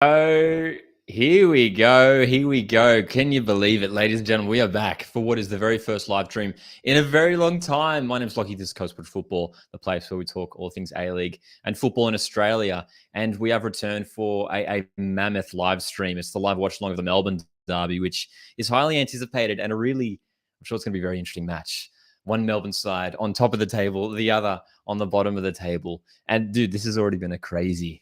Oh, here we go. Here we go. Can you believe it, ladies and gentlemen? We are back for what is the very first live stream in a very long time. My name's Leckie. This is Coastwood Football, the place where we talk all things A-League and football in Australia. And we have returned for a mammoth live stream. It's the live watch along of the Melbourne Derby, which is highly anticipated and I'm sure it's going to be a very interesting match. One Melbourne side on top of the table, the other on the bottom of the table. And dude, this has already been a crazy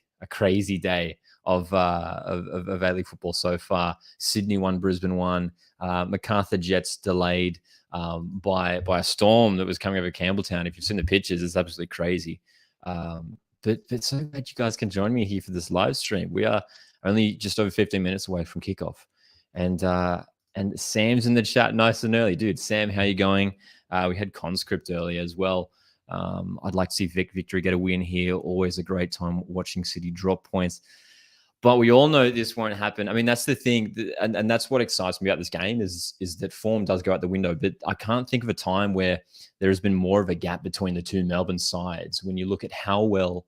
day of A-League football so far. Sydney won, Brisbane won. Macarthur Jets delayed by a storm that was coming over Campbelltown. If you've seen the pictures, it's absolutely crazy. But so glad you guys can join me here for this live stream. We are only just over 15 minutes away from kickoff. And Sam's in the chat nice and early. Dude, Sam, how you going? We had Conscript earlier as well. I'd like to see Victory get a win here. Always a great time watching City drop points. But we all know this won't happen. I mean, that's the thing. And that's what excites me about this game is that form does go out the window. But I can't think of a time where there has been more of a gap between the two Melbourne sides when you look at how well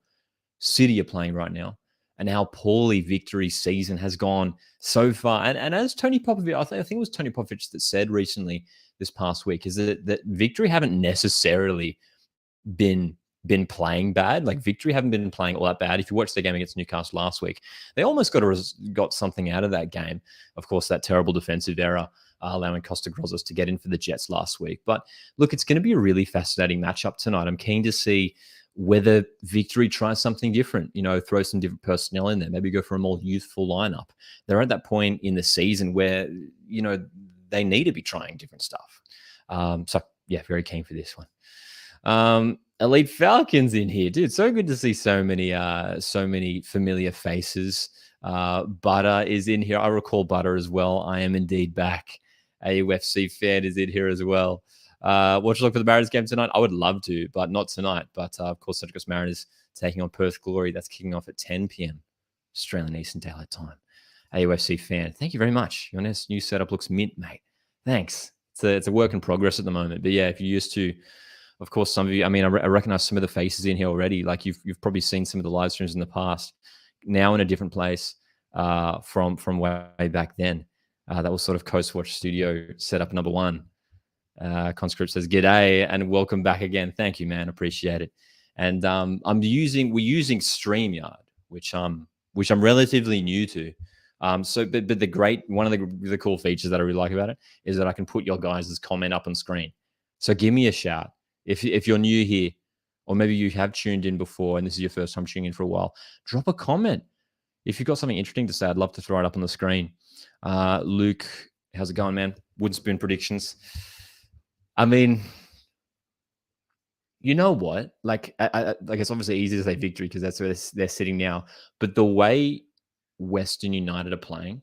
City are playing right now and how poorly Victory's season has gone so far. And as Tony Popovic, I think it was Tony Popovic that said recently this past week, is that Victory haven't necessarily been playing bad. Like Victory haven't been playing all that bad. If you watch the game against Newcastle last week, they almost got something out of that game. Of course, that terrible defensive error allowing Costa Grozos to get in for the Jets last week. But look, it's going to be a really fascinating matchup tonight. I'm keen to see whether Victory tries something different, throw some different personnel in there, maybe go for a more youthful lineup. They're at that point in the season where, they need to be trying different stuff. So yeah, very keen for this one. Elite Falcons in here, dude. So good to see so many familiar faces. Butter is in here. I recall Butter as well. I am indeed back. AUFC fan is in here as well. Watch look for the Mariners game tonight. I would love to, but not tonight. But of course, Central Coast Mariners taking on Perth Glory. That's kicking off at 10 p.m. Australian Eastern Daylight Time. AUFC fan, thank you very much. Your new setup looks mint, mate. Thanks. It's a work in progress at the moment. But yeah, if you're used to, of course, some of you, I mean, I recognize some of the faces in here already. Like you've probably seen some of the live streams in the past, now in a different place from way back then. That was sort of Coastwatch Studio setup number one. Conscript says, "G'day and welcome back again." Thank you, man. Appreciate it. And we're using StreamYard, which I'm relatively new to. But one of the cool features that I really like about it is that I can put your guys' comment up on screen. So give me a shout. If you're new here, or maybe you have tuned in before and this is your first time tuning in for a while, drop a comment. If you've got something interesting to say, I'd love to throw it up on the screen. Luke, how's it going, man? Wooden spoon predictions. I mean, you know what? Like it's obviously easy to say Victory because that's where they're sitting now. But the way Western United are playing,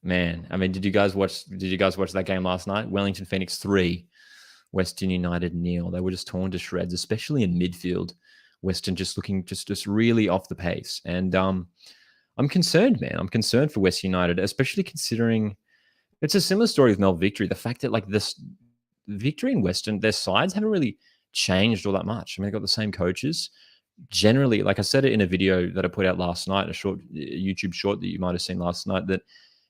man, I mean, did you guys watch that game last night? Wellington Phoenix 3, Western United 0. They were just torn to shreds, especially in midfield. Western just looking just really off the pace. And I'm concerned, man. I'm concerned for Western United, especially considering it's a similar story with Melbourne Victory. The fact that like this Victory and Western, their sides haven't really changed all that much. I mean, they've got the same coaches. Generally, like I said it in a video that I put out last night, a short YouTube short that you might have seen last night, that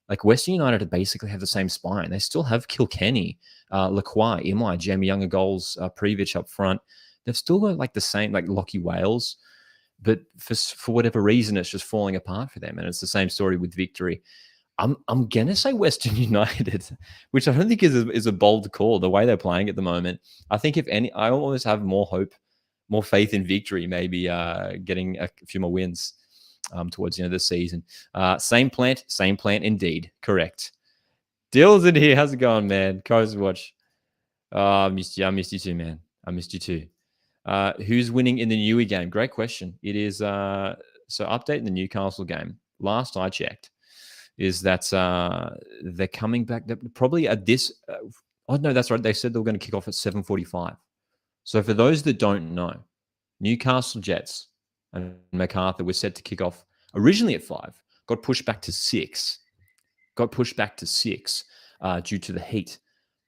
like Western United basically have the same spine. They still have Kilkenny, Lacroix, Imai, Jamie Younger goals, Previch up front. They've still got like the same, like Lockie Wales, but for whatever reason, it's just falling apart for them. And it's the same story with Victory. I'm gonna say Western United, which I don't think is a bold call. The way they're playing at the moment, I think if any, I always have more hope, more faith in Victory, maybe getting a few more wins towards the end of the season. Same plant indeed. Correct. Dill's in here. How's it going, man? Coastwatch. I missed you. I missed you too, man. I missed you too. Who's winning in the Newey game? Great question. It is so update in the Newcastle game. Last I checked, is that they're coming back. Probably at this. Oh no, that's right. They said they were going to kick off at 7:45. So for those that don't know, Newcastle Jets and Macarthur was set to kick off originally at 5, got pushed back to 6. Due to the heat.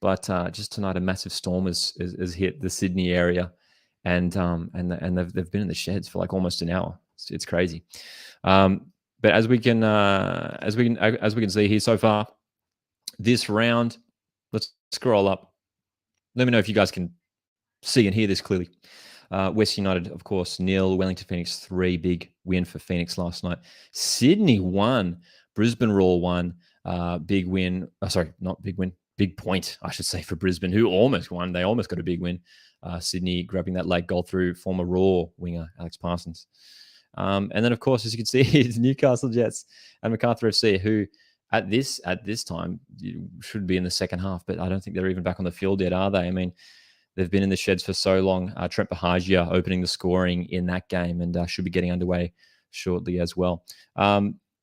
But just tonight, a massive storm has hit the Sydney area, and they've been in the sheds for like almost an hour. It's crazy. But as we can see here so far, this round, let's scroll up. Let me know if you guys can see and hear this clearly. West United, of course, 0. Wellington Phoenix 3. Big win for Phoenix last night. Sydney 1. Brisbane Roar 1. Big win. Sorry, not big win. Big point, I should say, for Brisbane, who almost won. They almost got a big win. Sydney grabbing that late goal through former Roar winger Alex Parsons. And then, of course, as you can see, it's Newcastle Jets and Macarthur FC, who at this time should be in the second half, but I don't think they're even back on the field yet, are they? I mean, they've been in the sheds for so long. Trent Bahagia opening the scoring in that game and should be getting underway shortly as well.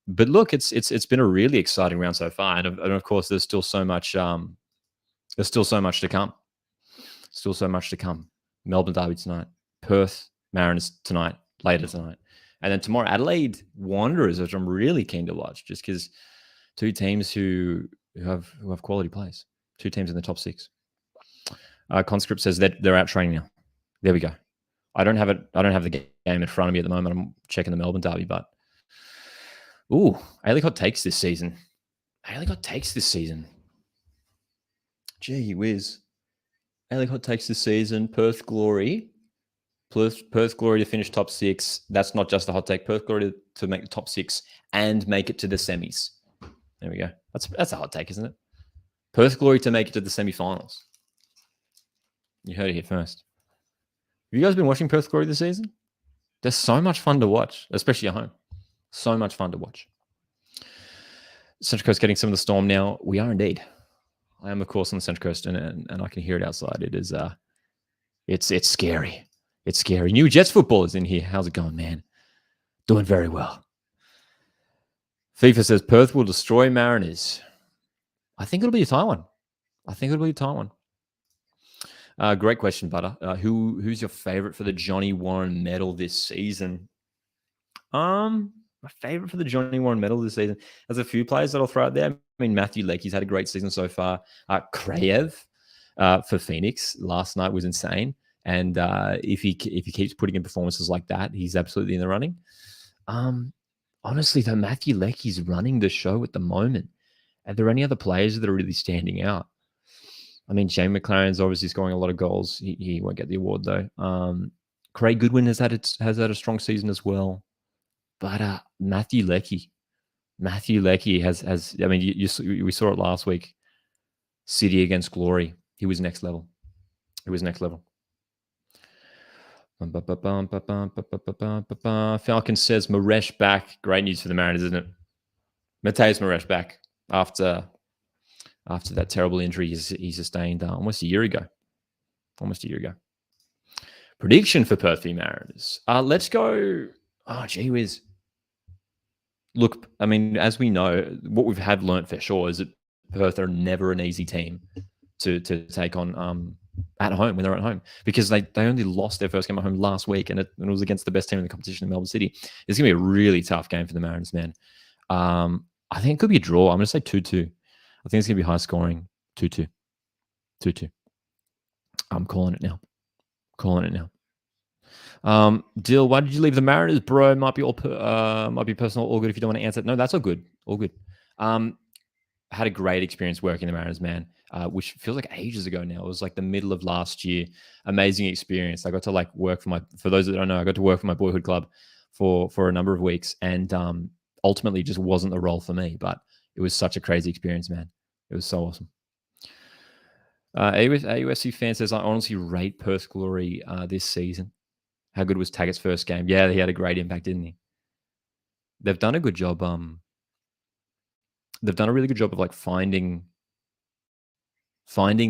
But look, it's been a really exciting round so far, and of course, there's still so much. There's still so much to come. Still so much to come. Melbourne Derby tonight. Perth Mariners tonight. Later tonight, and then tomorrow Adelaide Wanderers, which I'm really keen to watch, just because two teams who have quality players. Two teams in the top 6. Conscript says that they're out training now. There we go. I don't have the game in front of me at the moment. I'm checking the Melbourne Derby, but Alicott takes this season. Gee whiz. Alicott takes this season. Perth Glory to finish top 6. That's not just a hot take. Perth Glory to make the top 6 and make it to the semis. There we go. That's a hot take, isn't it? Perth Glory to make it to the semifinals. You heard it here first. Have you guys been watching Perth Glory this season? They're so much fun to watch, especially at home. So much fun to watch. Central Coast getting some of the storm now. We are indeed. I am, of course, on the Central Coast, and I can hear it outside. It is it's scary. It's scary. New Jets football is in here. How's it going, man? Doing very well. FIFA says Perth will destroy Mariners. I think it'll be a Taiwan. Great question, Butter. Who's your favorite for the Johnny Warren medal this season? My favorite for the Johnny Warren medal this season. There's a few players that I'll throw out there. I mean, Matthew Leckie's had a great season so far. Krayev for Phoenix last night was insane. And if he keeps putting in performances like that, he's absolutely in the running. Honestly, though, Matthew Leckie's running the show at the moment. Are there any other players that are really standing out? I mean, Shane McLaren's obviously scoring a lot of goals. He won't get the award, though. Craig Goodwin has had a strong season as well. But Matthew Leckie has. I mean, we saw it last week. City against Glory. He was next level. Falcon says Maresh back. Great news for the Mariners, isn't it? Mateus Maresh back after that terrible injury he sustained almost a year ago. Prediction for Perth v Mariners. Let's go. Oh, gee whiz. Look, I mean, as we know, what we've learnt for sure is that Perth are never an easy team to take on at home when they're at home, because they only lost their first game at home last week, and it was against the best team in the competition in Melbourne City. It's going to be a really tough game for the Mariners, man. I think it could be a draw. I'm going to say 2-2. I think it's going to be high scoring. 2-2. I'm calling it now. Dill, why did you leave the Mariners, bro? Might be personal. All good if you don't want to answer it. No, that's all good. Had a great experience working the Mariners, man. Which feels like ages ago now. It was like the middle of last year. Amazing experience. I got to work for those that don't know, I got to work for my boyhood club for a number of weeks, and ultimately just wasn't the role for me. But it was such a crazy experience, man. It was so awesome. AUSC fan says, I honestly rate Perth Glory this season. How good was Taggart's first game? Yeah, he had a great impact, didn't he? They've done a good job. They've done a really good job of finding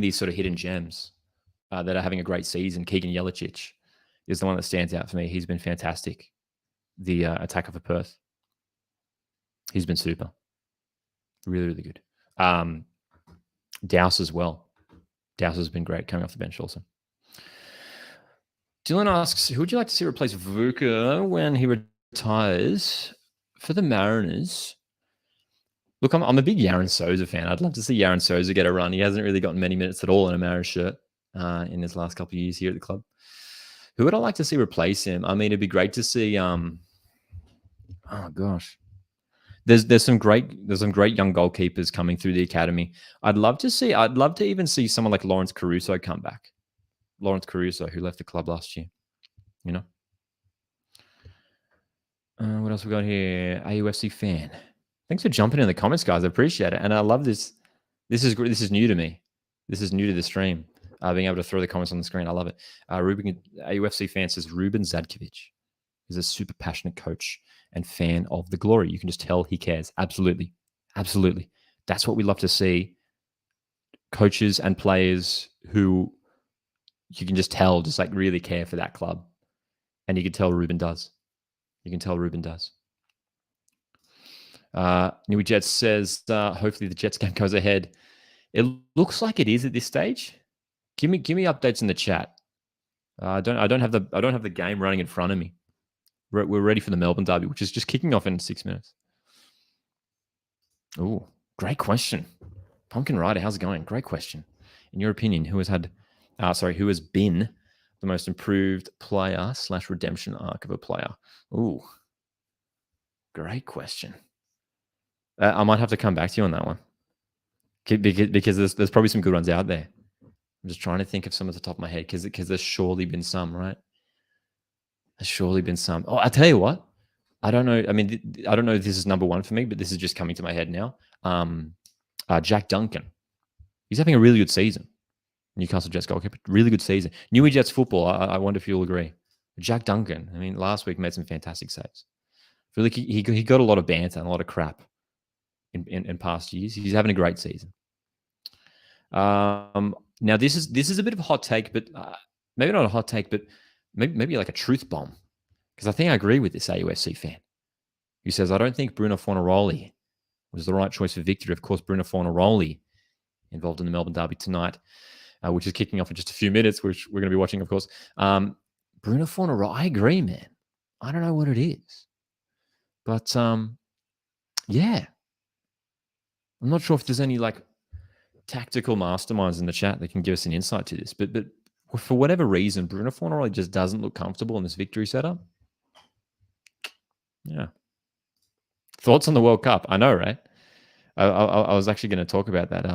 these sort of hidden gems that are having a great season. Keegan Yelich is the one that stands out for me. He's been fantastic. The attacker for Perth. He's been super. Really, really good. Dowse as well. Dowse has been great coming off the bench also. Dylan asks, who would you like to see replace Vuka when he retires for the Mariners? Look, I'm a big Yaron Souza fan. I'd love to see Yaron Souza get a run. He hasn't really gotten many minutes at all in a Mariners shirt in his last couple of years here at the club. Who would I like to see replace him? I mean, it'd be great to see Oh gosh. There's some great young goalkeepers coming through the academy. I'd love to even see someone like Lawrence Caruso come back. Lawrence Caruso, who left the club last year. You know. What else we got here? AUFC fan. Thanks for jumping in the comments, guys. I appreciate it, and I love this. This is new to me. This is new to the stream. Being able to throw the comments on the screen, I love it. Ruben, AUFC fan says Ruben Zadkovic is a super passionate coach and fan of the glory. You can just tell he cares. Absolutely, absolutely. That's what we love to see. Coaches and players who you can just tell just like really care for that club, and you can tell Ruben does. You can tell Ruben does. Newy Jets says, hopefully the Jets game goes ahead. It looks like it is at this stage. Give me updates in the chat. I don't have the game running in front of me. We're ready for the Melbourne Derby, which is just kicking off in 6 minutes. Oh, great question. Pumpkin Rider, how's it going? Great question. In your opinion, who has been the most improved player / redemption arc of a player? Ooh, great question. I might have to come back to you on that one because there's probably some good ones out there. I'm just trying to think of some at the top of my head because there's surely been some, right? There's surely been some. Oh, I'll tell you what. I don't know. I mean, I don't know if this is number one for me, but this is just coming to my head now. Jack Duncan. He's having a really good season. Newcastle Jets goalkeeper. Really good season. Newy Jets football. I wonder if you'll agree. Jack Duncan. I mean, last week made some fantastic saves. I feel like he got a lot of banter and a lot of crap in past years. He's having a great season. Now this is a bit of a hot take, but maybe not a hot take, but maybe like a truth bomb, because I think I agree with this AUFC fan who says, I don't think Bruno Fornaroli was the right choice for victory. Of course, Bruno Fornaroli involved in the Melbourne Derby tonight, which is kicking off in just a few minutes, which we're going to be watching, of course. Bruno Fornaroli, I agree, man. I don't know what it is, but yeah, I'm not sure if there's any like tactical masterminds in the chat that can give us an insight to this, but for whatever reason, Bruno Fornaroli just doesn't look comfortable in this victory setup. Yeah. Thoughts on the World Cup? I know, right? I was actually going to talk about that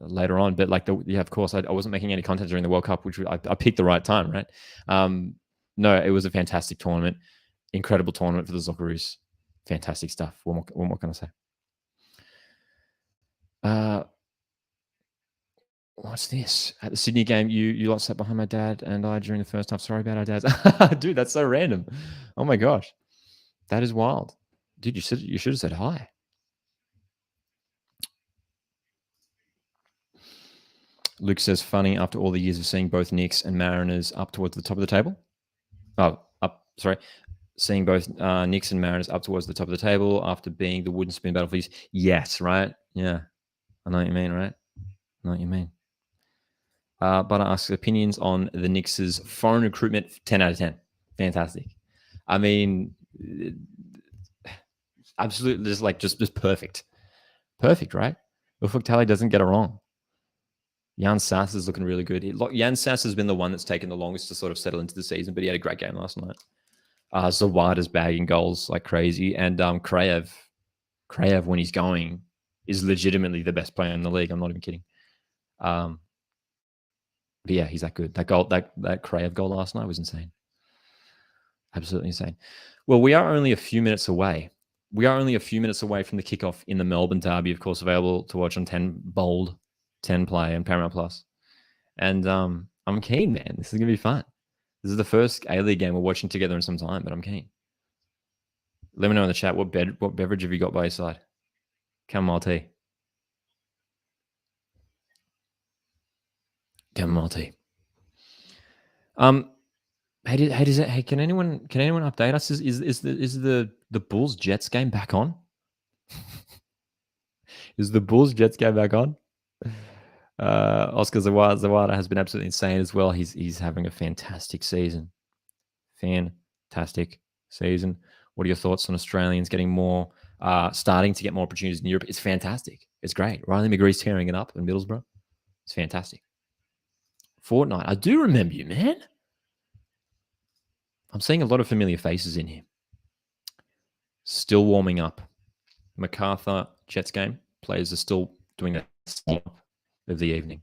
later on, but like of course, I wasn't making any content during the World Cup, which I picked the right time, right? No, it was a fantastic tournament, incredible tournament for the Socceroos. Fantastic stuff. What more can I say? What's this? At the Sydney game, you lot sat behind my dad and I during the first half. Sorry about our dads. Dude, that's so random. Oh my gosh. That is wild. Dude, you should have said hi. Luke says, funny after all the years of seeing both Knicks and Mariners up towards the top of the table. Seeing both Knicks and Mariners up towards the top of the table after being the wooden spoon battle for years. Yes, right? Yeah. I know what you mean, right? I know what you mean. But I ask opinions on the Knicks' foreign recruitment. 10 out of 10. Fantastic. I mean, absolutely just perfect. Perfect, right? Ufuk Tali doesn't get it wrong. Jan Sass is looking really good. Jan Sass has been the one that's taken the longest to sort of settle into the season, but he had a great game last night. Zawada's bagging goals like crazy. And Krayev, when he's going, is legitimately the best player in the league. I'm not even kidding. But yeah, he's that good. That goal, that Krayev goal last night was insane. Absolutely insane. Well, we are only a few minutes away. We are only a few minutes away from the kickoff in the Melbourne Derby, of course, available to watch on 10 Play and Paramount Plus. And I'm keen, man. This is going to be fun. This is the first A-League game we're watching together in some time, but I'm keen. Let me know in the chat, what beverage have you got by your side? Chamomile tea. Chamomile tea. Hey, can anyone update us? Is the Bulls Jets game back on? Is the Bulls Jets game back on? Oscar Zawada has been absolutely insane as well. He's having a fantastic season. Fantastic season. What are your thoughts on Australians getting more, starting to get more opportunities in Europe? It's fantastic. It's great. Riley McGree's tearing it up in Middlesbrough. It's fantastic. Fortnite. I do remember you, man. I'm seeing a lot of familiar faces in here. still warming up. MacArthur Jets game. Players are still doing that of the evening.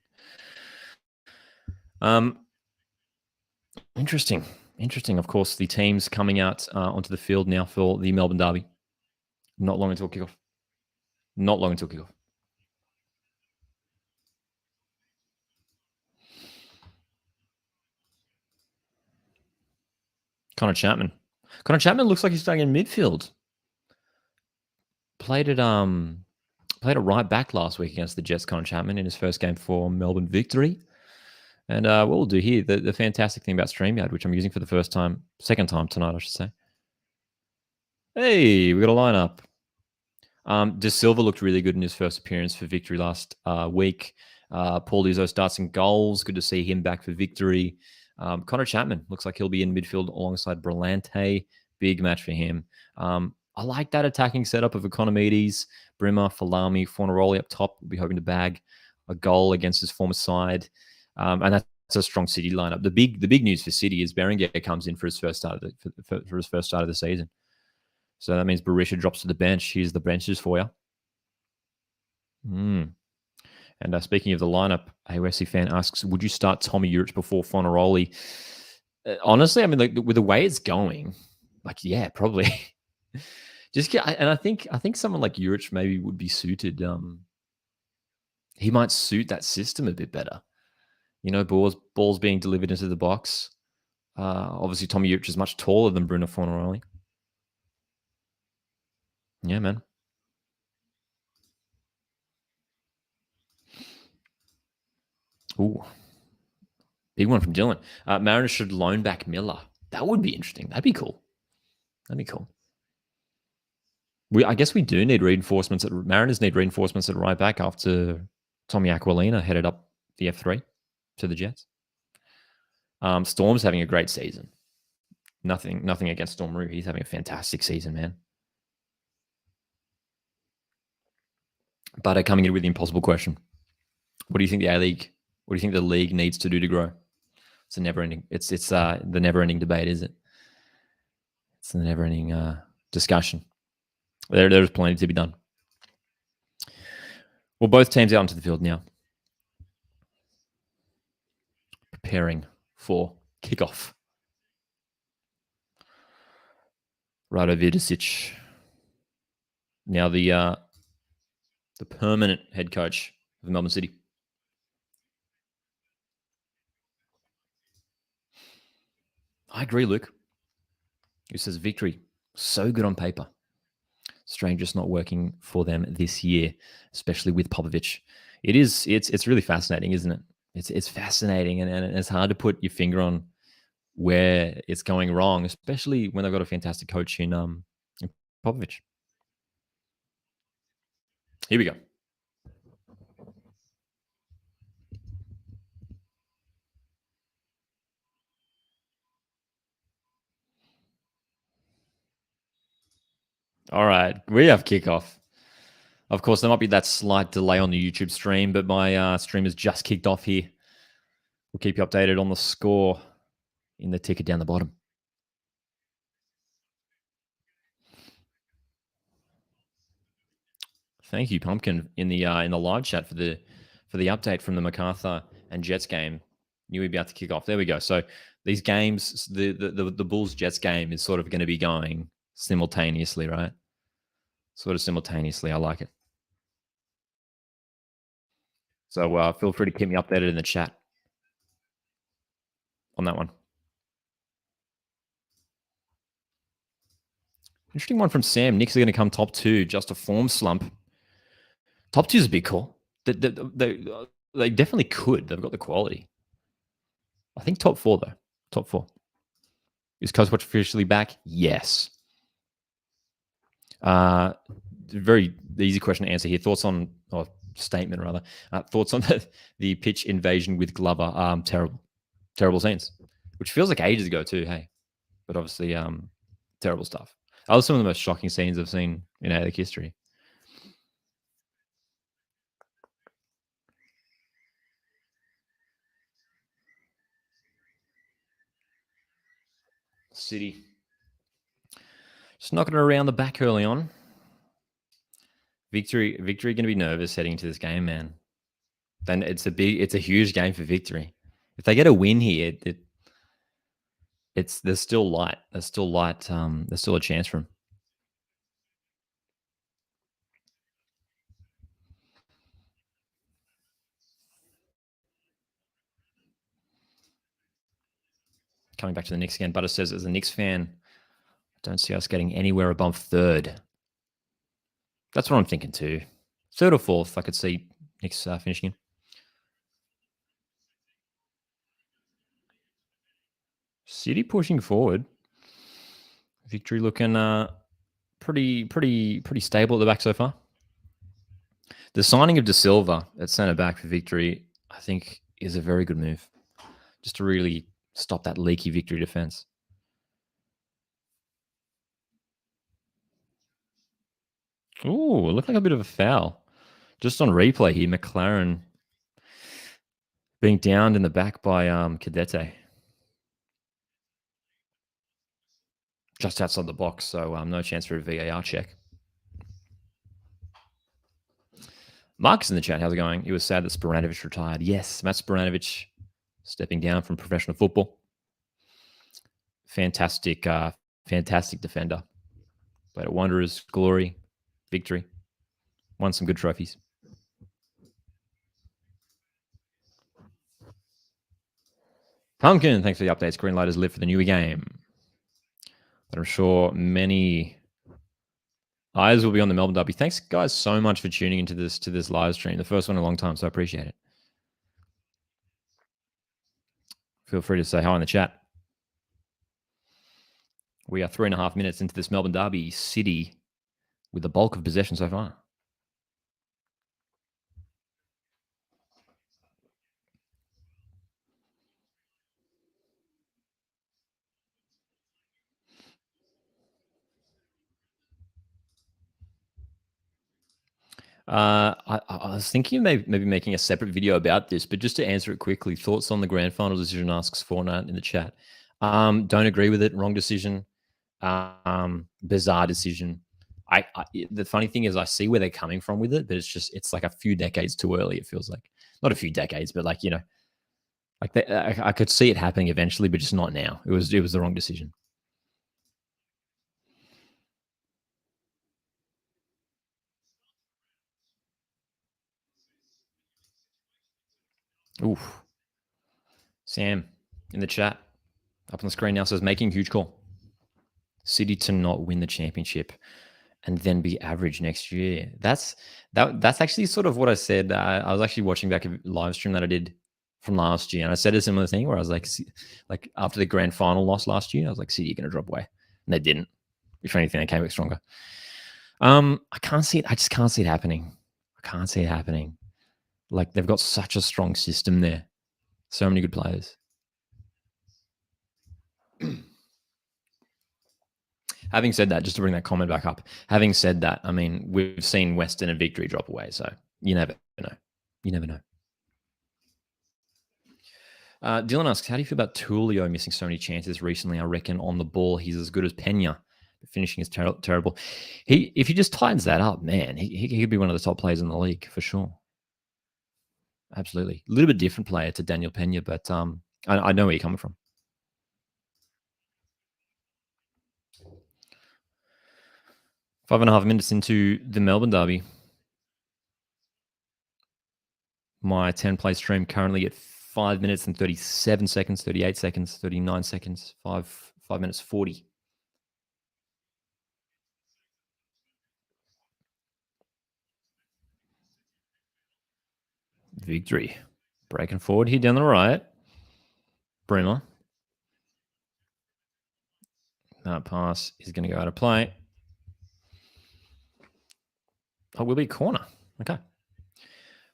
Interesting. Of course, the teams coming out onto the field now for the Melbourne Derby. Not long until kickoff. Connor Chapman looks like he's starting in midfield. Played at right back last week against the Jets. Connor Chapman in his first game for Melbourne Victory. And what we'll do here, the fantastic thing about StreamYard, which I'm using for the second time tonight, I should say. Hey, we got a lineup. De Silva looked really good in his first appearance for Victory last week. Paul Izzo starts in goals. Good to see him back for Victory. Connor Chapman looks like he'll be in midfield alongside Brillante. Big match for him. I like that attacking setup of Economides, Brimmer, Falami, Fornaroli up top. We'll be hoping to bag a goal against his former side. And that's a strong City lineup. The big news for City is Berenguer comes in for his first start for his first start of the season. So that means Berisha drops to the bench. Here's the benches for you. And speaking of the lineup, a Wesley fan asks, would you start Tommy Urich before Fornaroli? Honestly, I mean, like, with the way it's going, like, yeah, probably. I think someone like Urich maybe would be suited. He might suit that system a bit better. You know, balls being delivered into the box. Obviously, Tommy Urich is much taller than Bruno Fornaroli. Yeah, man. Ooh. Big one from Dylan. Mariners should loan back Miller. That would be interesting. That'd be cool. I guess we do need reinforcements. Mariners need reinforcements at right back after Tommy Aquilina headed up the F3 to the Jets. Storm's having a great season. Nothing against Storm Roo. He's having a fantastic season, man. But coming in with the impossible question. What do you think the A-League, what do you think the league needs to do to grow? It's the never-ending debate, is it? It's the never-ending discussion. There's plenty to be done. Well, both teams out onto the field now, preparing for kickoff. Rado Vidicic, now the permanent head coach of Melbourne City. I agree, Luke. Who says Victory, so good on paper. Strange just not working for them this year, especially with Popovic. It's really fascinating, isn't it? It's fascinating, and it's hard to put your finger on where it's going wrong, especially when they've got a fantastic coach in Popovic. Here we go. All right, we have kickoff. Of course, there might be that slight delay on the YouTube stream, but my stream has just kicked off here. We'll keep you updated on the score in the ticker down the bottom. Thank you, Pumpkin, in the live chat for the update from the MacArthur and Jets game. Knew we'd be about to kick off. There we go. So these games, the Bulls Jets game is sort of going to be going simultaneously, right? Sort of simultaneously. I like it. So feel free to keep me updated in the chat on that one. Interesting one from Sam. Knicks are going to come top 2, just a form slump. Top 2 is a big call. They definitely could. They've got the quality. I think top 4, though. Top 4. Is Coastwatch officially back? Yes. Very easy question to answer here. Thoughts on, or statement rather, thoughts on the pitch invasion with Glover. Terrible scenes, which feels like ages ago too, hey? But obviously, terrible stuff. That was some of the most shocking scenes I've seen in A-League history. City. Just knocking it around the back early on. Victory going to be nervous heading into this game, man. Then it's a huge game for Victory. If they get a win here, there's still light. There's still light. There's still a chance for them. Coming back to the Knicks again, Butter says, as a Knicks fan, I don't see us getting anywhere above third. That's what I'm thinking too. Third or fourth, I could see Knicks finishing in. City pushing forward. Victory looking pretty stable at the back so far. The signing of De Silva at centre back for Victory, I think, is a very good move, just to really stop that leaky Victory defence. Ooh, it looked like a bit of a foul. Just on replay here, McLaren being downed in the back by Cadete. Just outside the box, so no chance for a VAR check. Mark's in the chat. How's it going? He was sad that Sporanovic retired. Yes, Matt Sporanovic stepping down from professional football. Fantastic defender. Played at Wanderers, Glory, Victory. Won some good trophies. Pumpkin, thanks for the updates. Greenlighters live for the newer game. But I'm sure many eyes will be on the Melbourne Derby. Thanks, guys, so much for tuning into this live stream. The first one in a long time, so I appreciate it. Feel free to say hi in the chat. We are 3.5 minutes into this Melbourne Derby. City with the bulk of possession so far. I was thinking of maybe making a separate video about this, but just to answer it quickly, thoughts on the grand final decision, asks Fortnite in the chat. Don't agree with it. Wrong decision. Bizarre decision. The funny thing is I see where they're coming from with it, but it's like a few decades too early. It feels like not a few decades, but like, like I could see it happening eventually, but just not now. It was the wrong decision. Oof. Sam in the chat up on the screen now says making huge call. City to not win the championship and then be average next year. That's actually sort of what I said. I was actually watching back a live stream that I did from last year, and I said a similar thing where I was like after the grand final loss last year, I was like, City are going to drop away, and they didn't. If anything, they came back stronger. I can't see it. I just can't see it happening. I can't see it happening. Like, they've got such a strong system there. So many good players. Having said that, just to bring that comment back up, having said that, I mean, we've seen Western and Victory drop away, so you never know. You never know. Dylan asks, how do you feel about Tulio missing so many chances recently? I reckon on the ball, he's as good as Pena. Finishing is terrible. If he just tightens that up, man, he could be one of the top players in the league for sure. Absolutely. A little bit different player to Daniel Pena, but I know where you're coming from. Five and a half minutes into the Melbourne Derby. My 10-play stream currently at 5 minutes and 37 seconds, 38 seconds, 39 seconds, 5 minutes 40. Victory. Breaking forward here down the right. Bremer. That pass is going to go out of play. Oh, will be a corner. Okay.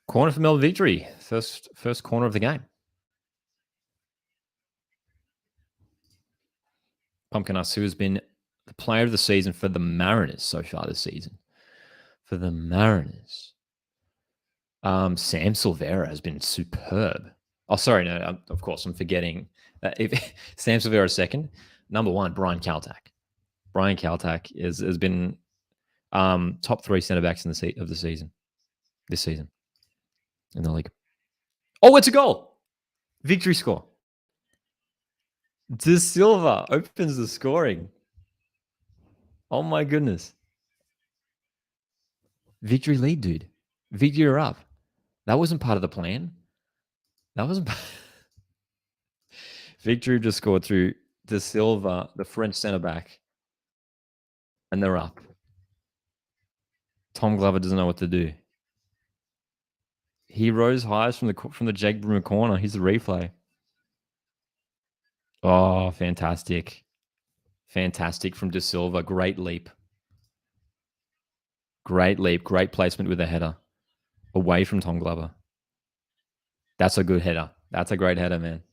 Corner for Melbourne Victory. First corner of the game. Pumpkin Us, who has been the player of the season for the Mariners so far this season. For the Mariners. Sam Silvera has been superb. Oh, sorry, no, of course, I'm forgetting. If Sam Silvera second, number one, Brian Kaltak. Brian Kaltak has been top 3 centre backs in the season this season in the league. Oh, it's a goal! Victory score. De Silva opens the scoring. Oh my goodness. Victory lead, dude. Victory are up. That wasn't part of the plan. That wasn't. Victory just scored through De Silva, the French centre back, and they're up. Tom Glover doesn't know what to do. He rose highest from the Jake Brummer corner. Here's the replay. Oh, fantastic. Fantastic from De Silva. Great leap. Great leap. Great placement with a header. Away from Tom Glover. That's a good header. That's a great header, man.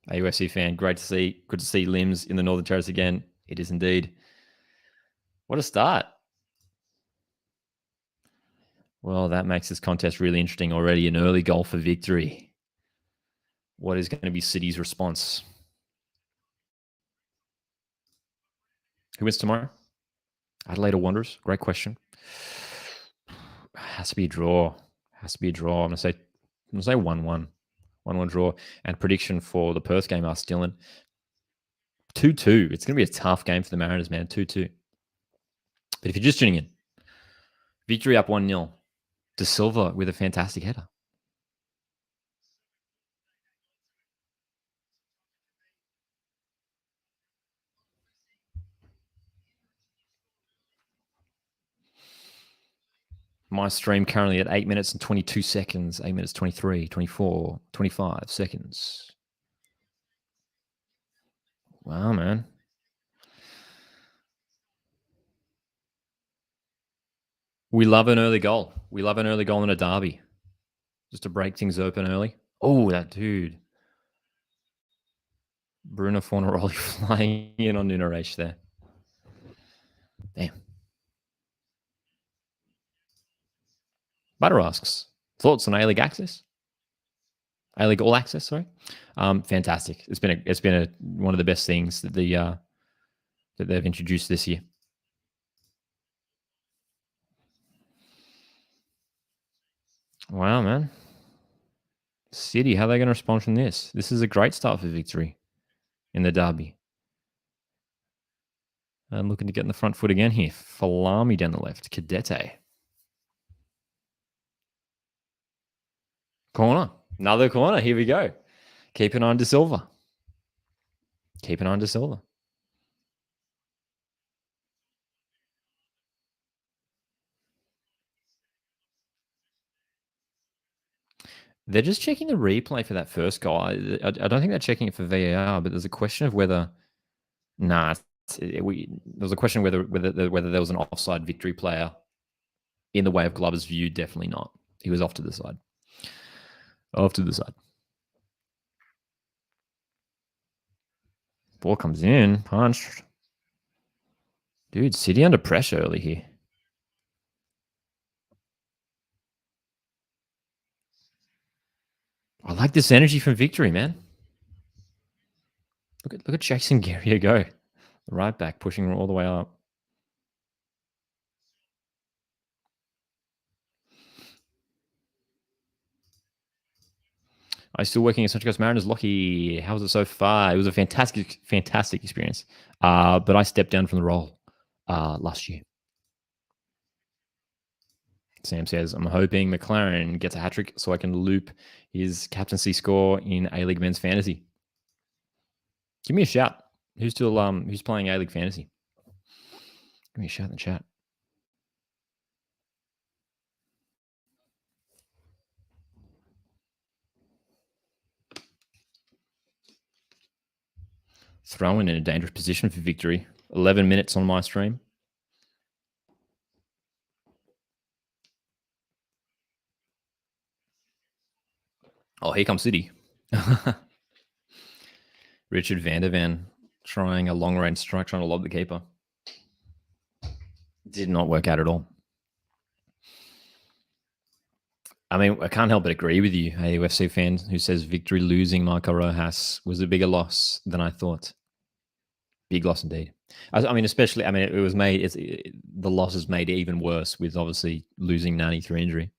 A UFC fan. Great to see. Good to see Limbs in the Northern Terrace again. It is indeed. What a start. Well, that makes this contest really interesting already. An early goal for Victory. What is going to be City's response? Who wins tomorrow? Adelaide or Wanderers? Great question. Has to be a draw. Has to be a draw. I'm going to say 1-1. 1-1 draw. And prediction for the Perth game, asked Dylan. 2-2. It's going to be a tough game for the Mariners, man. 2-2. But if you're just tuning in, Victory up 1-0. De Silva with a fantastic header. My stream currently at 8 minutes and 22 seconds, 8 minutes, 23, 24, 25 seconds. Wow, man. We love an early goal. We love an early goal in a derby. Just to break things open early. Oh, that dude. Bruno Fornaroli flying in on Nuno Reis there. Damn. Butter asks, thoughts on A-League access? A-League All Access, sorry. Fantastic. It's been one of the best things that that they've introduced this year. Wow, man. City, how are they going to respond from this? This is a great start for Victory in the derby. I'm looking to get in the front foot again here. Falami down the left. Cadete. Corner. Another corner. Here we go. Keep an eye on De Silva. Keep an eye on De Silva. They're just checking the replay for that first goal. I don't think they're checking it for VAR, but there's a question of whether... there was a question whether there was an offside Victory player in the way of Glover's view. Definitely not. He was off to the side. Off to the side. Ball comes in. Punched. Dude, City under pressure early here. I like this energy from Victory, man. Look at Jason Guerrier go. The right back pushing all the way up. I'm still working at Central Coast Mariners. Leckie, how was it so far? It was a fantastic experience. But I stepped down from the role last year. Sam says, I'm hoping McLaren gets a hat-trick so I can loop his captaincy score in A-League Men's Fantasy. Give me a shout. Who's playing A-League Fantasy? Give me a shout in the chat. Throwing in a dangerous position for Victory. 11 minutes on my stream. Oh, here comes City. Richard van der Ven trying a long-range strike, trying to lob the keeper. Did not work out at all. I mean, I can't help but agree with you, a UFC fan who says victory losing Michael Rojas was a bigger loss than I thought. Big loss indeed. I mean, especially, I mean, it was made, the loss is made even worse with obviously losing Nani through injury.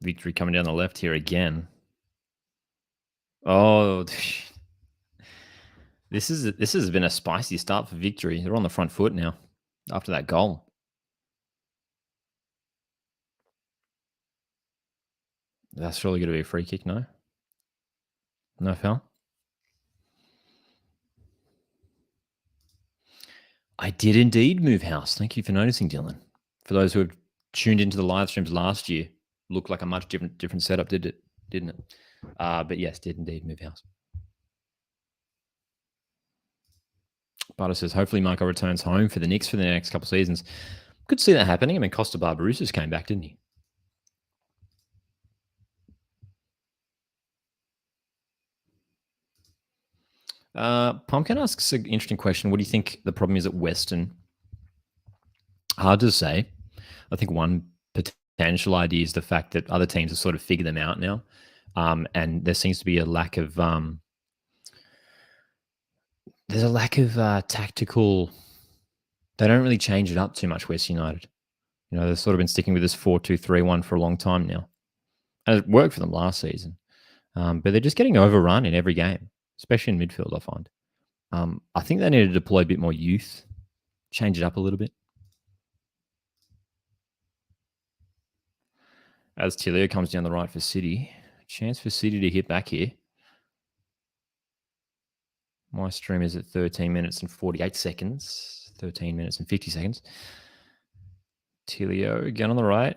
Victory coming down the left here again. Oh, this has been a spicy start for Victory. They're on the front foot now after that goal. That's surely going to be a free kick, no? No foul? I did indeed move house. Thank you for noticing, Dylan. For those who have tuned into the live streams last year, looked like a much different setup, didn't it? But yes, did indeed move house. Butter says, hopefully Michael returns home for the Knicks for the next couple of seasons. Could see that happening. I mean, Costa Barbarouses came back, didn't he? Pumpkin asks an interesting question. What do you think the problem is at Western? Hard to say. I think one potential idea is the fact that other teams have sort of figured them out now. And there seems to be a lack of there's a lack of tactical. They don't really change it up too much, West United. You know, they've sort of been sticking with this 4-2-3-1 for a long time now. And it worked for them last season. But they're just getting overrun in every game, especially in midfield, I find. I think they need to deploy a bit more youth, change it up a little bit. As Tilio comes down the right for City. Chance for City to hit back here. My stream is at 13 minutes and 48 seconds. 13 minutes and 50 seconds. Tilio again on the right.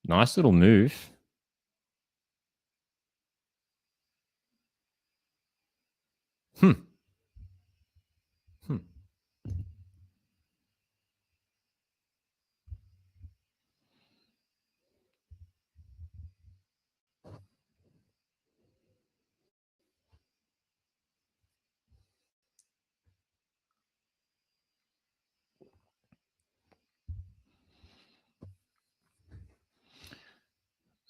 Nice little move.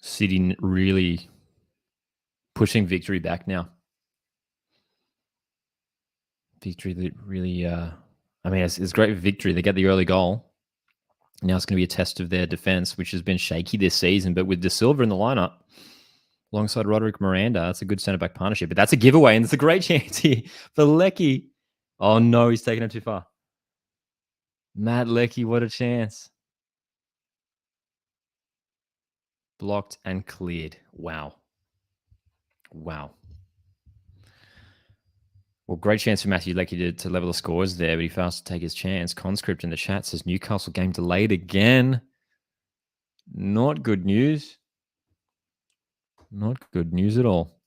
City really pushing Victory back now. Victory really, I mean, it's great with Victory. They get the early goal. Now it's going to be a test of their defense, which has been shaky this season. But with De Silva in the lineup, alongside Roderick Miranda, that's a good centre-back partnership. But that's a giveaway, and it's a great chance here for Leckie. Oh, no, he's taken it too far. Matt Leckie, what a chance. Blocked and cleared. Wow. Well, great chance for Matthew Leckie to level the scores there, but he fails to take his chance. Conscript in the chat says Newcastle game delayed again. Not good news. Not good news at all.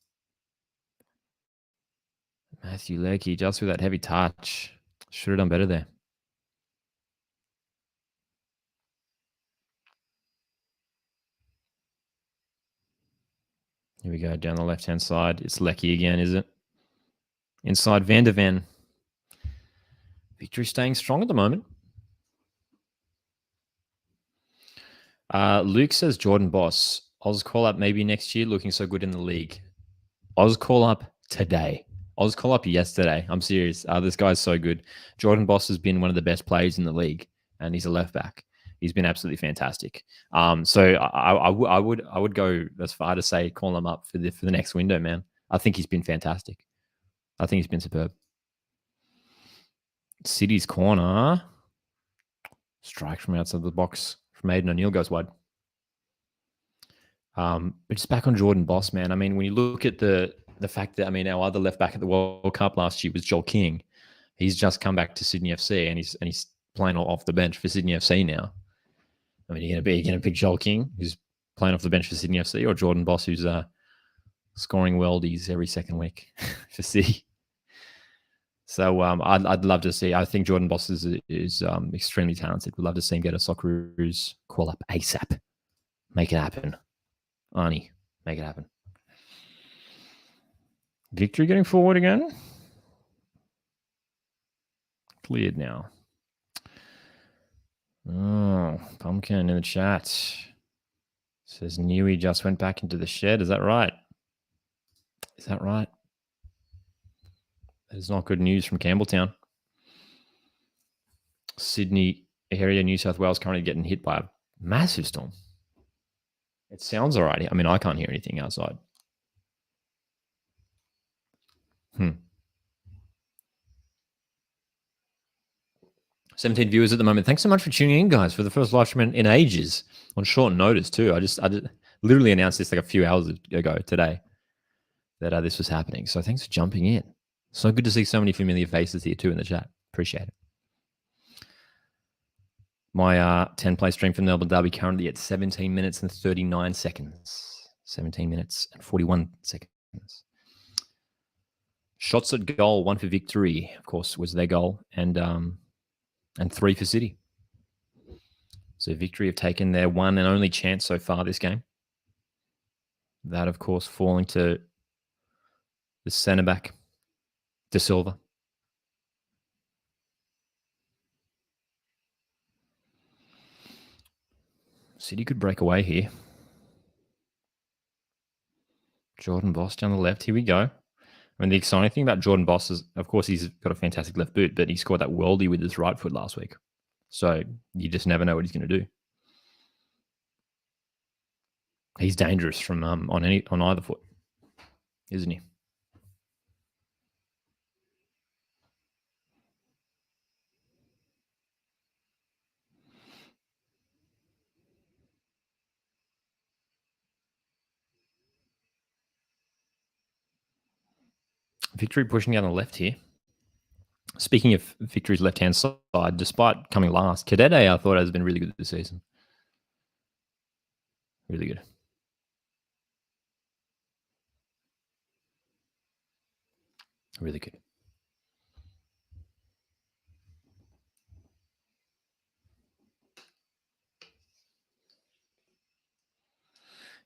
Matthew Leckie just with that heavy touch. Should have done better there. Here we go, down the left-hand side. It's Leckie again, is it? Inside Van der Ven. Victory staying strong at the moment. Luke says Jordan Boss. Oz call up maybe next year, looking so good in the league. Oz call up today. Oz call up yesterday. I'm serious. This guy's so good. Jordan Boss has been one of the best players in the league, and he's a left back. He's been absolutely fantastic. So I would go as far to say call him up for the next window, man. I think he's been fantastic. I think he's been superb. City's corner. Strike from outside the box from Aidan O'Neill goes wide. But just back on Jordan Boss, man. I mean, when you look at the fact that, I mean, our other left back at the World Cup last year was Joel King. He's just come back to Sydney FC and he's playing off the bench for Sydney FC now. I mean, you're going to pick Joel King, who's playing off the bench for Sydney FC, or Jordan Boss, who's scoring worldies every second week for City. So I'd love to see. I think Jordan Boss is extremely talented. We'd love to see him get a Socceroos call up ASAP. Make it happen. Arnie, make it happen. Victory getting forward again. Cleared now. Oh, Pumpkin in the chat says Newey just went back into the shed. Is that right? Is that right? That is not good news from Campbelltown. Sydney area, New South Wales, currently getting hit by a massive storm. It sounds all right. I mean, I can't hear anything outside. 17 viewers at the moment. Thanks so much for tuning in, guys, for the first live stream in ages on short notice too. I just literally announced this like a few hours ago today that this was happening. So thanks for jumping in. So good to see so many familiar faces here too in the chat. Appreciate it. My 10-play stream for Melbourne Derby currently at 17 minutes and 39 seconds. 17 minutes and 41 seconds. Shots at goal, 1 for Victory, of course, was their goal, and 3 for City. So Victory have taken their one and only chance so far this game. That, of course, falling to the centre-back, De Silva. City could break away here. Jordan Boss down the left. Here we go. I mean, the exciting thing about Jordan Boss is, of course, he's got a fantastic left boot, but he scored that worldie with his right foot last week. So you just never know what he's going to do. He's dangerous from on either foot, isn't he? Victory pushing down the left here. Speaking of Victory's left-hand side, despite coming last, Cadete I thought has been really good this season. Really good. Really good.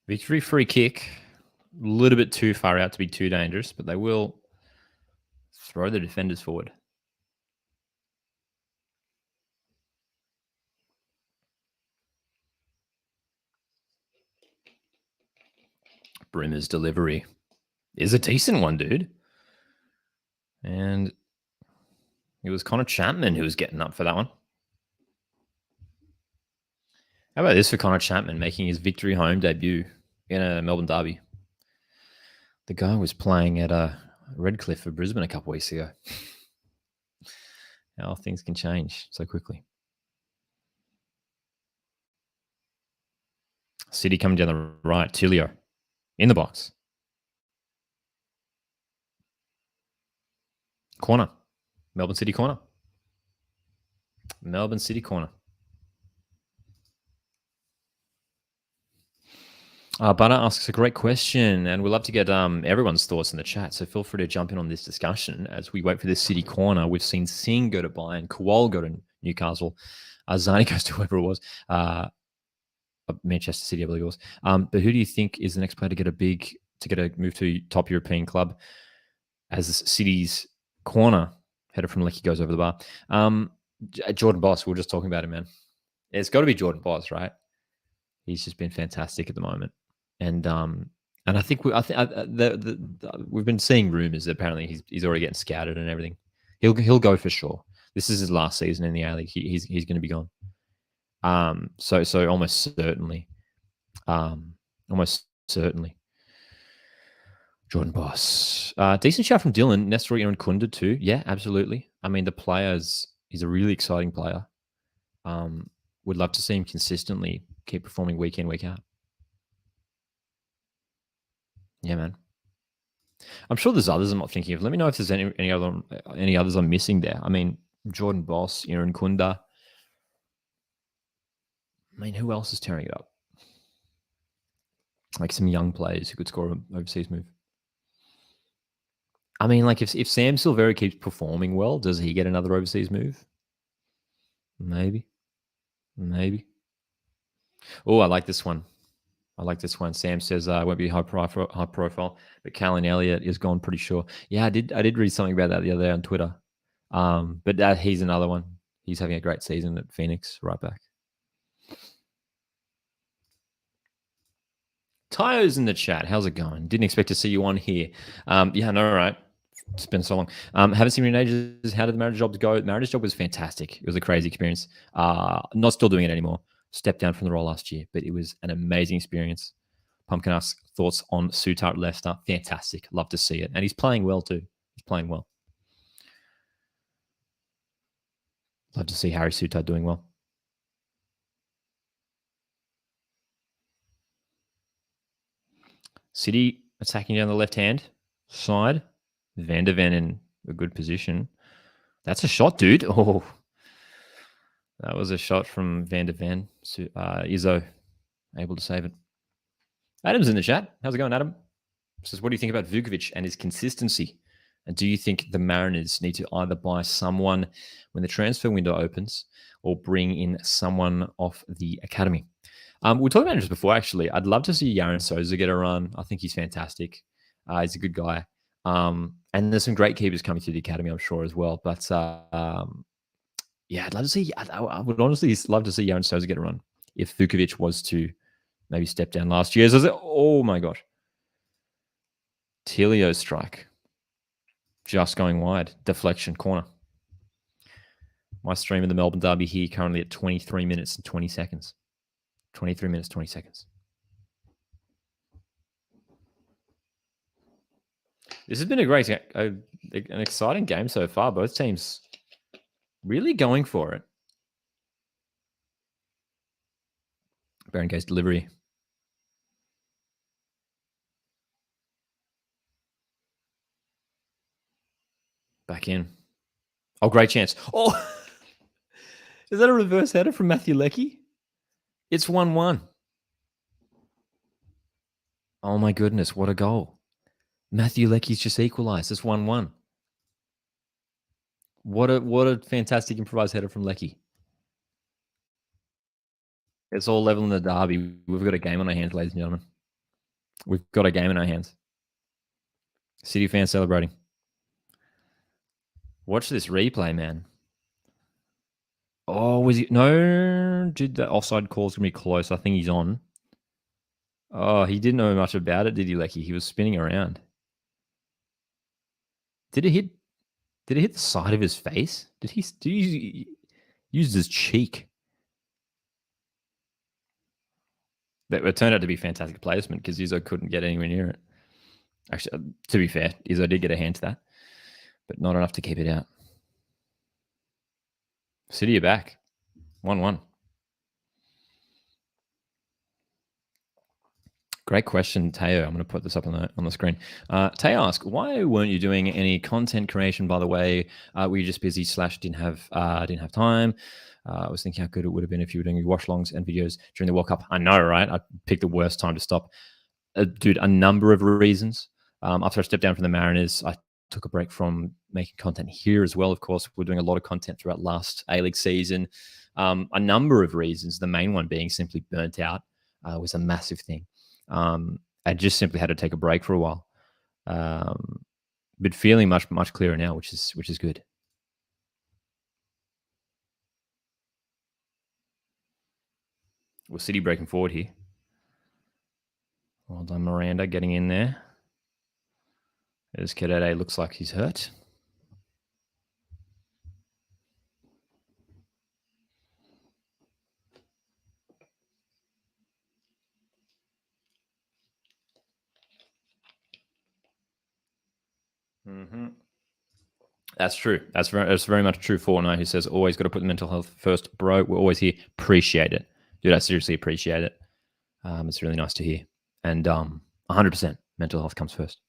Victory free kick. A little bit too far out to be too dangerous, but they will throw the defenders forward. Brimmer's delivery is a decent one, dude. And it was Connor Chapman who was getting up for that one. How about this for Connor Chapman making his Victory home debut in a Melbourne Derby? The guy was playing at Redcliffe for Brisbane a couple weeks ago. How things can change so quickly. City coming down the right. Tilio in the box. Corner. Melbourne City corner. Melbourne City corner. Butter asks a great question, and we'd love to get everyone's thoughts in the chat. So feel free to jump in on this discussion as we wait for this City corner. We've seen Singh go to Bayern, Kowal go to Newcastle, Zani goes to whoever it was, Manchester City, I believe it was. But who do you think is the next player to get a move to top European club as City's corner header from Leckie goes over the bar? Jordan Boss, we were just talking about him, man. It's got to be Jordan Boss, right? He's just been fantastic at the moment. And I think we've been seeing rumors that apparently he's already getting scouted and everything. He'll go for sure. This is his last season in the A League. He's going to be gone. So almost certainly, Jordan Boss. Decent shout from Dylan. Nestor and Kunda too. Yeah, absolutely. I mean, he's a really exciting player. Would love to see him consistently keep performing week in, week out. Yeah, man. I'm sure there's others I'm not thinking of. Let me know if there's any others I'm missing there. I mean, Jordan Boss, Aaron Kunda. I mean, who else is tearing it up? Like some young players who could score an overseas move. I mean, like if Sam Silvera keeps performing well, does he get another overseas move? Maybe. Oh, I like this one. Sam says won't be high profile, but Callan Elliott is gone pretty sure. Yeah, I did read something about that the other day on Twitter. But he's another one. He's having a great season at Phoenix, right back. Tayo's in the chat. How's it going? Didn't expect to see you on here. Yeah, no, right. It's been so long. Haven't seen you in ages. How did the marriage jobs go? The marriage job was fantastic. It was a crazy experience. Not still doing it anymore. Stepped down from the role last year, but it was an amazing experience. Pumpkin asks thoughts on Sutar at Leicester. Fantastic. Love to see it. And he's playing well too. He's playing well. Love to see Harry Sutar doing well. City attacking down the left hand side. Van der Ven in a good position. That's a shot, dude. Oh, that was a shot from Van der Ven. Izzo able to save it. Adam's in the chat. How's it going, Adam? Says, what do you think about Vukovic and his consistency? And do you think the Mariners need to either buy someone when the transfer window opens or bring in someone off the academy? We talked about it just before, actually. I'd love to see Yaron Souza get a run. I think he's fantastic. He's a good guy. And there's some great keepers coming through the academy, I'm sure, as well. But yeah, I'd love to see. I would honestly love to see Yaron Souza get a run if Vukovic was to maybe step down last year. Oh my gosh. Tilio strike. Just going wide. Deflection corner. My stream in the Melbourne Derby here currently at 23 minutes and 20 seconds. 23 minutes, 20 seconds. This has been an exciting game so far. Both teams really going for it. Baranga's delivery. Back in. Oh, great chance. Oh, is that a reverse header from Matthew Leckie? It's 1-1. Oh my goodness, what a goal. Matthew Leckie's just equalised. It's 1-1. What a fantastic improvised header from Leckie. It's all level in the derby. We've got a game on our hands, ladies and gentlemen. We've got a game in our hands. City fans celebrating. Watch this replay, man. Oh, was he? No, dude, that offside call's going to be close. I think he's on. Oh, he didn't know much about it, did he, Leckie? He was spinning around. Did it hit the side of his face? Did he use his cheek? It turned out to be fantastic placement because Izzo couldn't get anywhere near it. Actually, to be fair, Izzo did get a hand to that, but not enough to keep it out. City are back. 1-1. Great question, Teo. I'm going to put this up on the screen. Teo asks, why weren't you doing any content creation, by the way? Were you just busy / didn't have time? I was thinking how good it would have been if you were doing watch-alongs and videos during the World Cup. I know, right? I picked the worst time to stop. Dude, a number of reasons. After I stepped down from the Mariners, I took a break from making content here as well. Of course, we're doing a lot of content throughout last A-League season. A number of reasons, the main one being simply burnt out was a massive thing. I just simply had to take a break for a while, but feeling much clearer now, which is good. Well, City breaking forward here. Well done, Miranda, getting in there. As Kedede looks like he's hurt. Mm-hmm. That's true. That's very much true. Fortnite, who says always got to put the mental health first, bro. We're always here. Appreciate it, dude. I seriously appreciate it. It's really nice to hear. And 100% mental health comes first.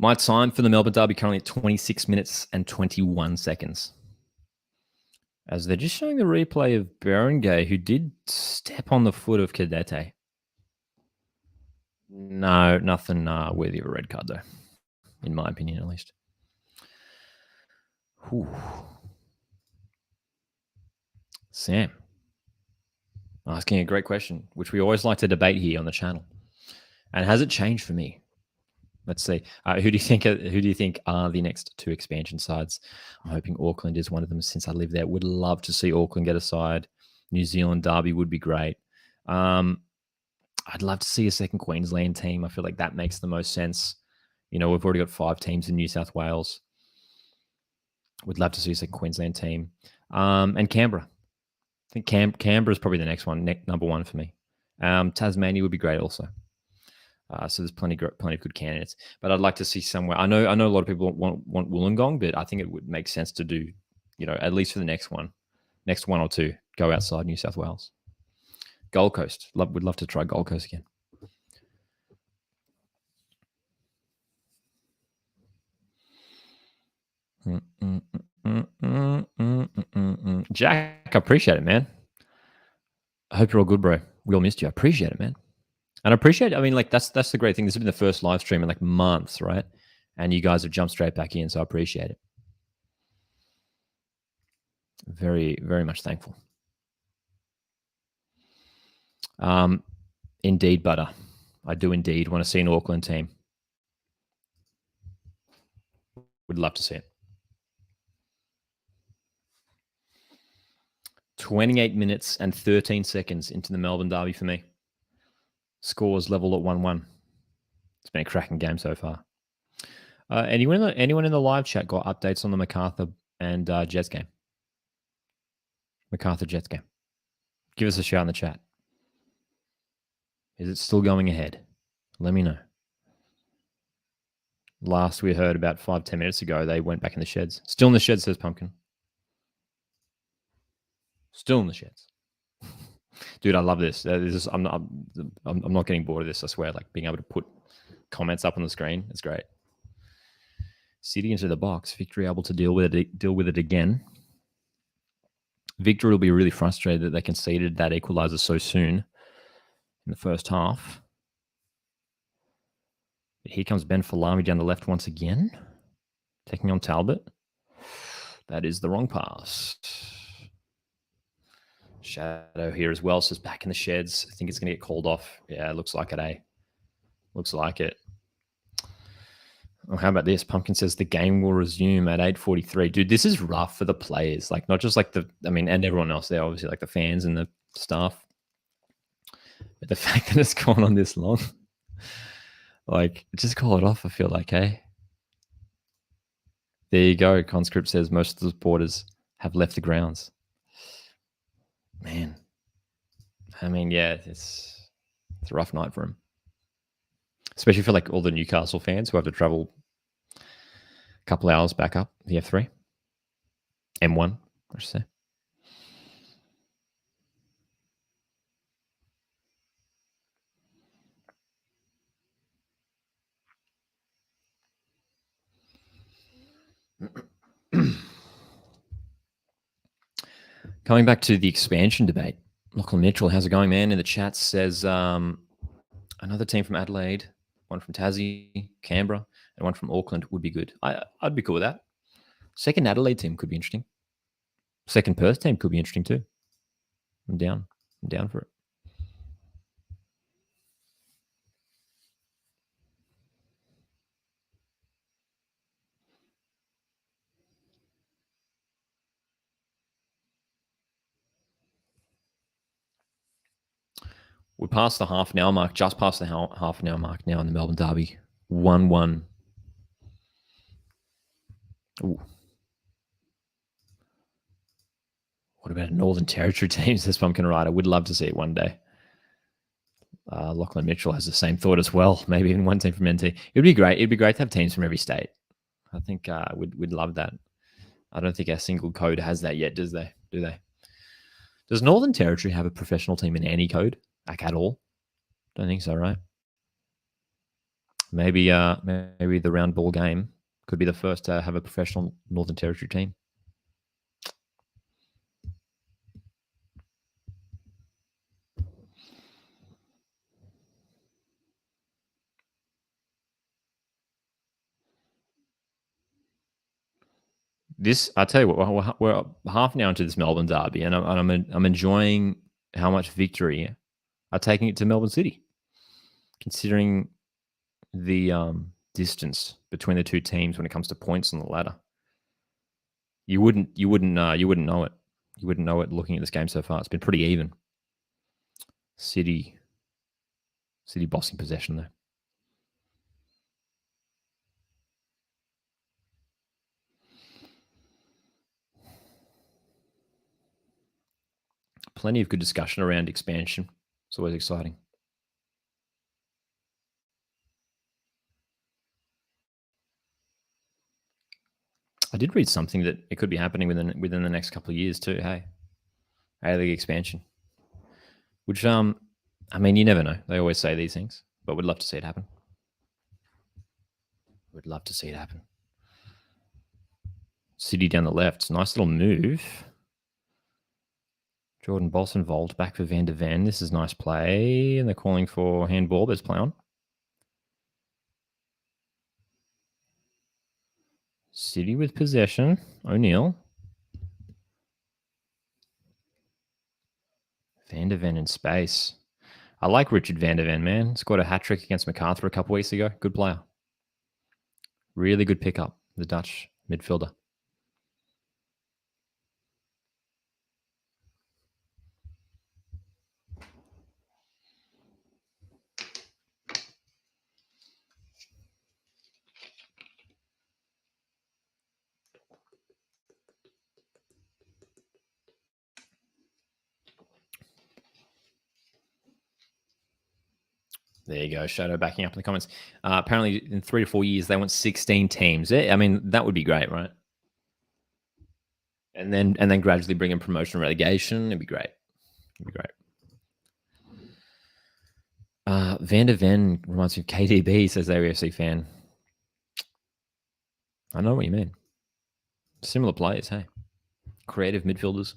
My time for the Melbourne Derby currently at 26 minutes and 21 seconds. As they're just showing the replay of Berengay, who did step on the foot of Cadete. No, nothing worthy of a red card, though, in my opinion, at least. Whew. Sam, asking a great question, which we always like to debate here on the channel. And has it changed for me? Let's see. Who do you think are the next two expansion sides? I'm hoping Auckland is one of them since I live there. Would love to see Auckland get a side. New Zealand Derby would be great. I'd love to see a second Queensland team. I feel like that makes the most sense. You know, we've already got 5 teams in New South Wales. Would love to see a second Queensland team. And Canberra. I think Canberra is probably the next one, number one for me. Tasmania would be great also. So there's plenty of good candidates, but I'd like to see somewhere. I know a lot of people want Wollongong, but I think it would make sense to do, you know, at least for the next one or two, go outside New South Wales. Gold Coast, would love to try Gold Coast again. Jack, I appreciate it, man. I hope you're all good, bro. We all missed you. I appreciate it, man. And I appreciate, I mean, like, that's the great thing. This has been the first live stream in like months, right? And you guys have jumped straight back in, so I appreciate it. Very, very much thankful. Indeed, Butter. I do indeed want to see an Auckland team. Would love to see it. 28 minutes and 13 seconds into the Melbourne Derby for me. Scores level at 1-1. It's been a cracking game so far. Anyone in the live chat got updates on the MacArthur and Jets game? MacArthur Jets game. Give us a shout in the chat. Is it still going ahead? Let me know. Last we heard about 5-10 minutes ago, they went back in the sheds. Still in the sheds, says Pumpkin. Still in the sheds. Dude, I love this. I'm not getting bored of this, I swear. Like, being able to put comments up on the screen, it's great. City into the box. Victory able to deal with it again. Victory will be really frustrated that they conceded that equalizer so soon in the first half. But here comes Ben Falami down the left once again, taking on Talbot. That is the wrong pass. Shadow here as well, says back in the sheds. I think it's going to get called off. Yeah, it looks like it, eh? Looks like it. Oh, how about this? Pumpkin says the game will resume at 8:43. Dude, this is rough for the players. Like, not just like and everyone else there, obviously, like the fans and the staff. But the fact that it's gone on this long, like, just call it off, I feel like, eh? There you go. Conscript says most of the supporters have left the grounds. Man, I mean, yeah, it's a rough night for him, especially for like all the Newcastle fans who have to travel a couple hours back up the F3, M1, I should say. Coming back to the expansion debate, Lachlan Mitchell, how's it going, man? In the chat says another team from Adelaide, one from Tassie, Canberra, and one from Auckland would be good. I'd be cool with that. Second Adelaide team could be interesting. Second Perth team could be interesting too. I'm down for it. We're past the half an hour mark, just past the half an hour mark now in the Melbourne Derby. 1-1. Ooh. What about a Northern Territory team? Says Pumpkin Rider. Would love to see it one day. Lachlan Mitchell has the same thought as well. Maybe even one team from NT. It'd be great. It'd be great to have teams from every state. I think we'd love that. I don't think our single code has that yet, does they? Do they? Does Northern Territory have a professional team in any code? Like, at all? Don't think so, right? Maybe the round ball game could be the first to have a professional Northern Territory team. I tell you what, we're half an hour into this Melbourne Derby, and I'm enjoying how much victory are taking it to Melbourne City, considering the distance between the two teams when it comes to points on the ladder. You wouldn't know it. You wouldn't know it looking at this game so far. It's been pretty even. City bossing possession though. Plenty of good discussion around expansion. It's always exciting. I did read something that it could be happening within the next couple of years too. Hey, A-League expansion, which I mean, you never know. They always say these things, but we'd love to see it happen. We'd love to see it happen. City down the left, nice little move. Jordan Boss involved, back for Van der Ven. This is nice play, and they're calling for handball. There's play on. City with possession. O'Neill. Van der Ven in space. I like Richard Van der Ven, man. Scored a hat-trick against MacArthur a couple weeks ago. Good player. Really good pickup, the Dutch midfielder. There you go. Shadow backing up in the comments. Apparently, in 3 to 4 years, they want 16 teams. I mean, that would be great, right? And then gradually bring in promotion and relegation. It'd be great. Van der Ven reminds me of KDB, says the AFC fan. I know what you mean. Similar players, hey. Creative midfielders.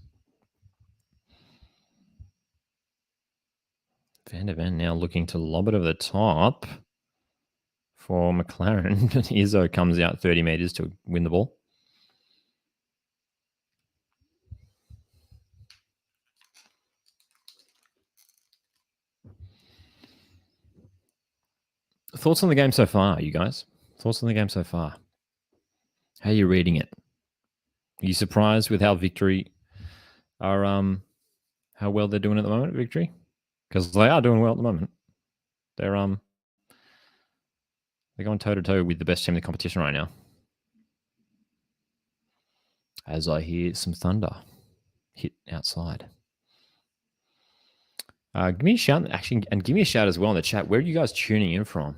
Van der Ven now looking to lob it over the top for McLaren. Izzo comes out 30 metres to win the ball. Thoughts on the game so far, you guys? Thoughts on the game so far? How are you reading it? Are you surprised with how Victory are, how well they're doing at the moment, Victory? Because they are doing well at the moment. They're going toe-to-toe with the best team in the competition right now. As I hear some thunder hit outside. Give me a shout, actually, and give me a shout as well in the chat. Where are you guys tuning in from?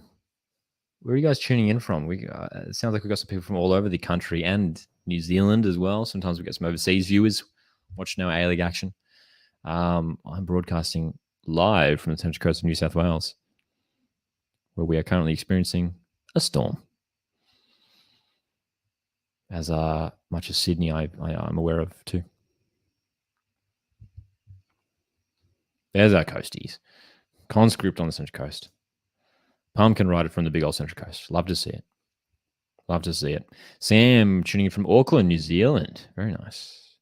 It sounds like we've got some people from all over the country and New Zealand as well. Sometimes we get some overseas viewers watching our A-League action. I'm broadcasting live from the Central Coast of New South Wales, where we are currently experiencing a storm. As much as Sydney, I'm aware of too. There's our coasties. Conscript on the Central Coast. Pumpkin rider from the big old Central Coast. Love to see it. Sam tuning in from Auckland, New Zealand. Very nice.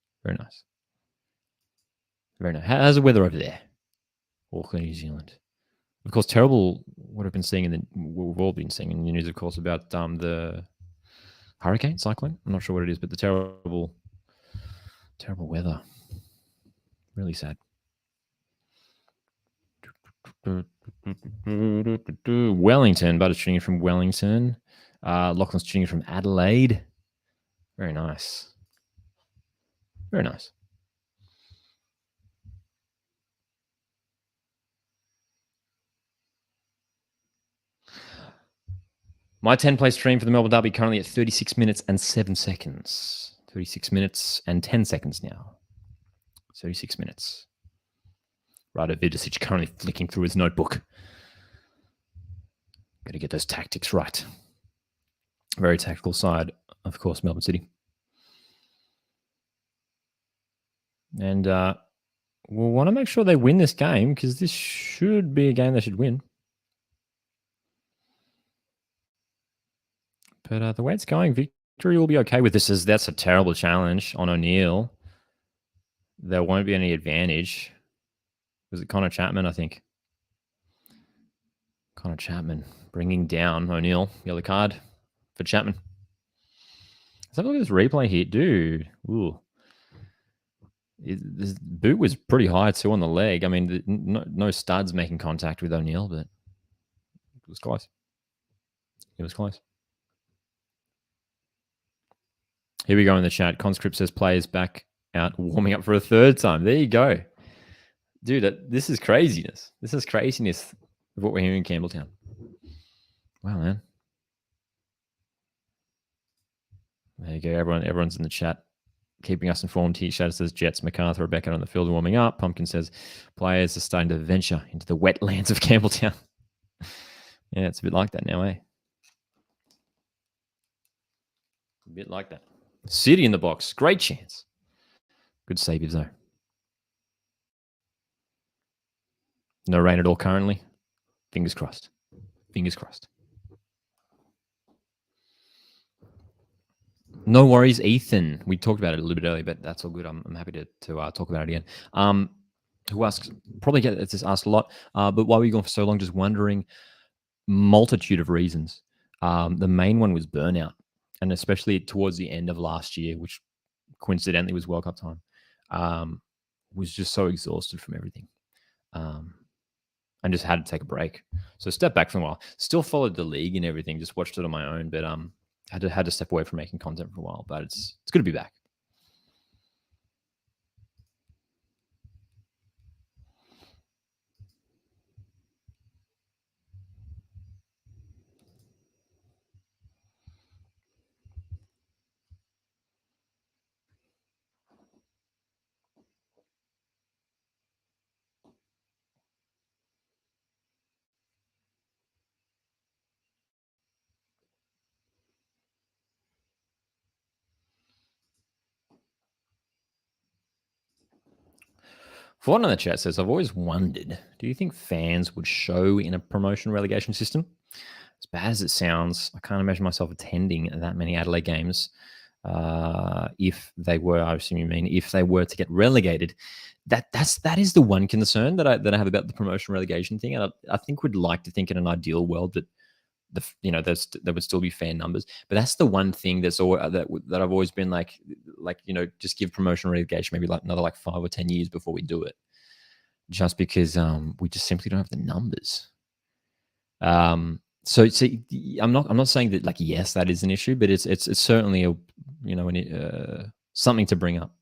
How's the weather over there? Auckland, New Zealand. Of course, terrible what I've been seeing we've all been seeing in the news, of course, about the hurricane, cyclone. I'm not sure what it is, but the terrible weather. Really sad. Wellington, but it's tuning in from Wellington. Lachlan's tuning in from Adelaide. Very nice. My 10-play stream for the Melbourne Derby currently at 36 minutes and 7 seconds. 36 minutes and 10 seconds now. 36 minutes. Rado Vidicic currently flicking through his notebook. Got to get those tactics right. Very tactical side, of course, Melbourne City. And we'll want to make sure they win this game because this should be a game they should win. But the way it's going, victory will be okay with this. That's a terrible challenge on O'Neill. There won't be any advantage. Was it Connor Chapman, I think? Connor Chapman bringing down O'Neill. Yellow card for Chapman. Let's have a look at this replay here. Dude, ooh. This boot was pretty high too on the leg. I mean, no studs making contact with O'Neill, but it was close. It was close. Here we go in the chat. Conscript says players back out warming up for a third time. There you go. Dude, this is craziness. This is craziness of what we're hearing in Campbelltown. Wow, man. There you go. Everyone's in the chat keeping us informed here. Shadow says Jets, MacArthur, Rebecca on the field warming up. Pumpkin says players are starting to venture into the wetlands of Campbelltown. Yeah, it's a bit like that now, eh? A bit like that. City in the box. Great chance. Good save, though. No rain at all currently. Fingers crossed. Fingers crossed. No worries, Ethan. We talked about it a little bit earlier, but that's all good. I'm happy to talk about it again. Who asks, probably get this asked a lot, but why were you gone for so long? Just wondering, multitude of reasons. The main one was burnout, and especially towards the end of last year, which coincidentally was World Cup time, was just so exhausted from everything. And just had to take a break. So step back for a while. Still followed the league and everything, just watched it on my own, but had to step away from making content for a while, but it's good to be back. Ford in the chat says, I've always wondered, do you think fans would show in a promotion relegation system? As bad as it sounds, I can't imagine myself attending that many Adelaide games if they were, I assume you mean, if they were to get relegated. That is the one concern that I have about the promotion relegation thing. And I think we'd like to think in an ideal world that there would still be fan numbers, but that's the one thing that's all that I've always been like just give promotion relegation maybe like another 5 or 10 years before we do it, just because we just simply don't have the numbers. So see, I'm not saying that yes, that is an issue, but it's certainly a something to bring up.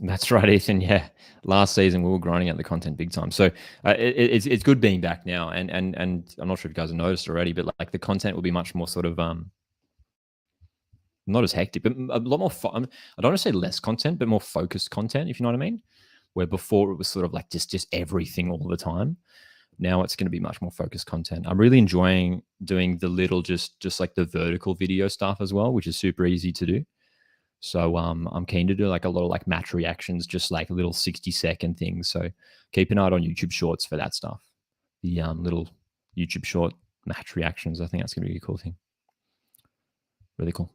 That's right, Ethan. Yeah, last season we were grinding out the content big time. So it's good being back now, and I'm not sure if you guys have noticed already, but the content will be much more sort of not as hectic, but a lot more. I don't want to say less content, but more focused content, if you know what I mean. Where before it was sort of just everything all the time. Now it's going to be much more focused content. I'm really enjoying doing the little just the vertical video stuff as well, which is super easy to do. So I'm keen to do a lot of match reactions, just little 60-second things. So keep an eye on YouTube Shorts for that stuff. The little YouTube short match reactions. I think that's going to be a cool thing. Really cool.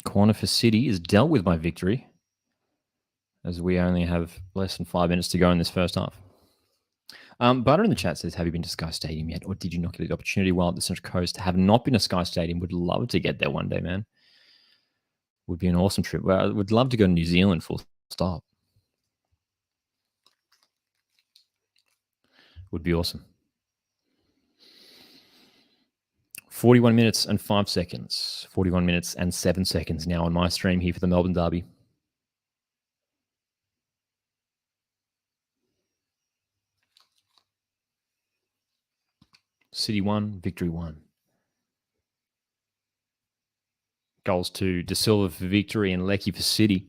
Corner for City is dealt with by victory, as we only have less than 5 minutes to go in this first half. Butter in the chat says, have you been to Sky Stadium yet, or did you not get the opportunity while at the Central Coast? Have not been to Sky Stadium. Would love to get there one day, man. Would be an awesome trip. Well, I would love to go to New Zealand full stop. Would be awesome. 41 minutes and 5 seconds. 41 minutes and 7 seconds now on my stream here for the Melbourne Derby. City 1, Victory 1. Goals to De Silva for Victory and Leckie for City.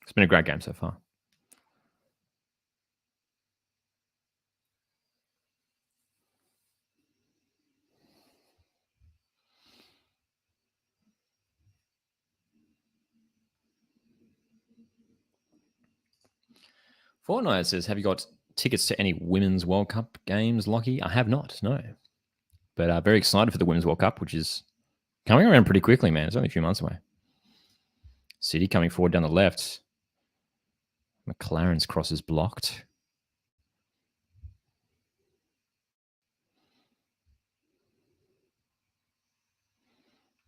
It's been a great game so far. Fortnite says, have you got tickets to any Women's World Cup games, Lockie? I have not, no. But very excited for the Women's World Cup, which is coming around pretty quickly, man. It's only a few months away. City coming forward down the left. McLaren's cross is blocked.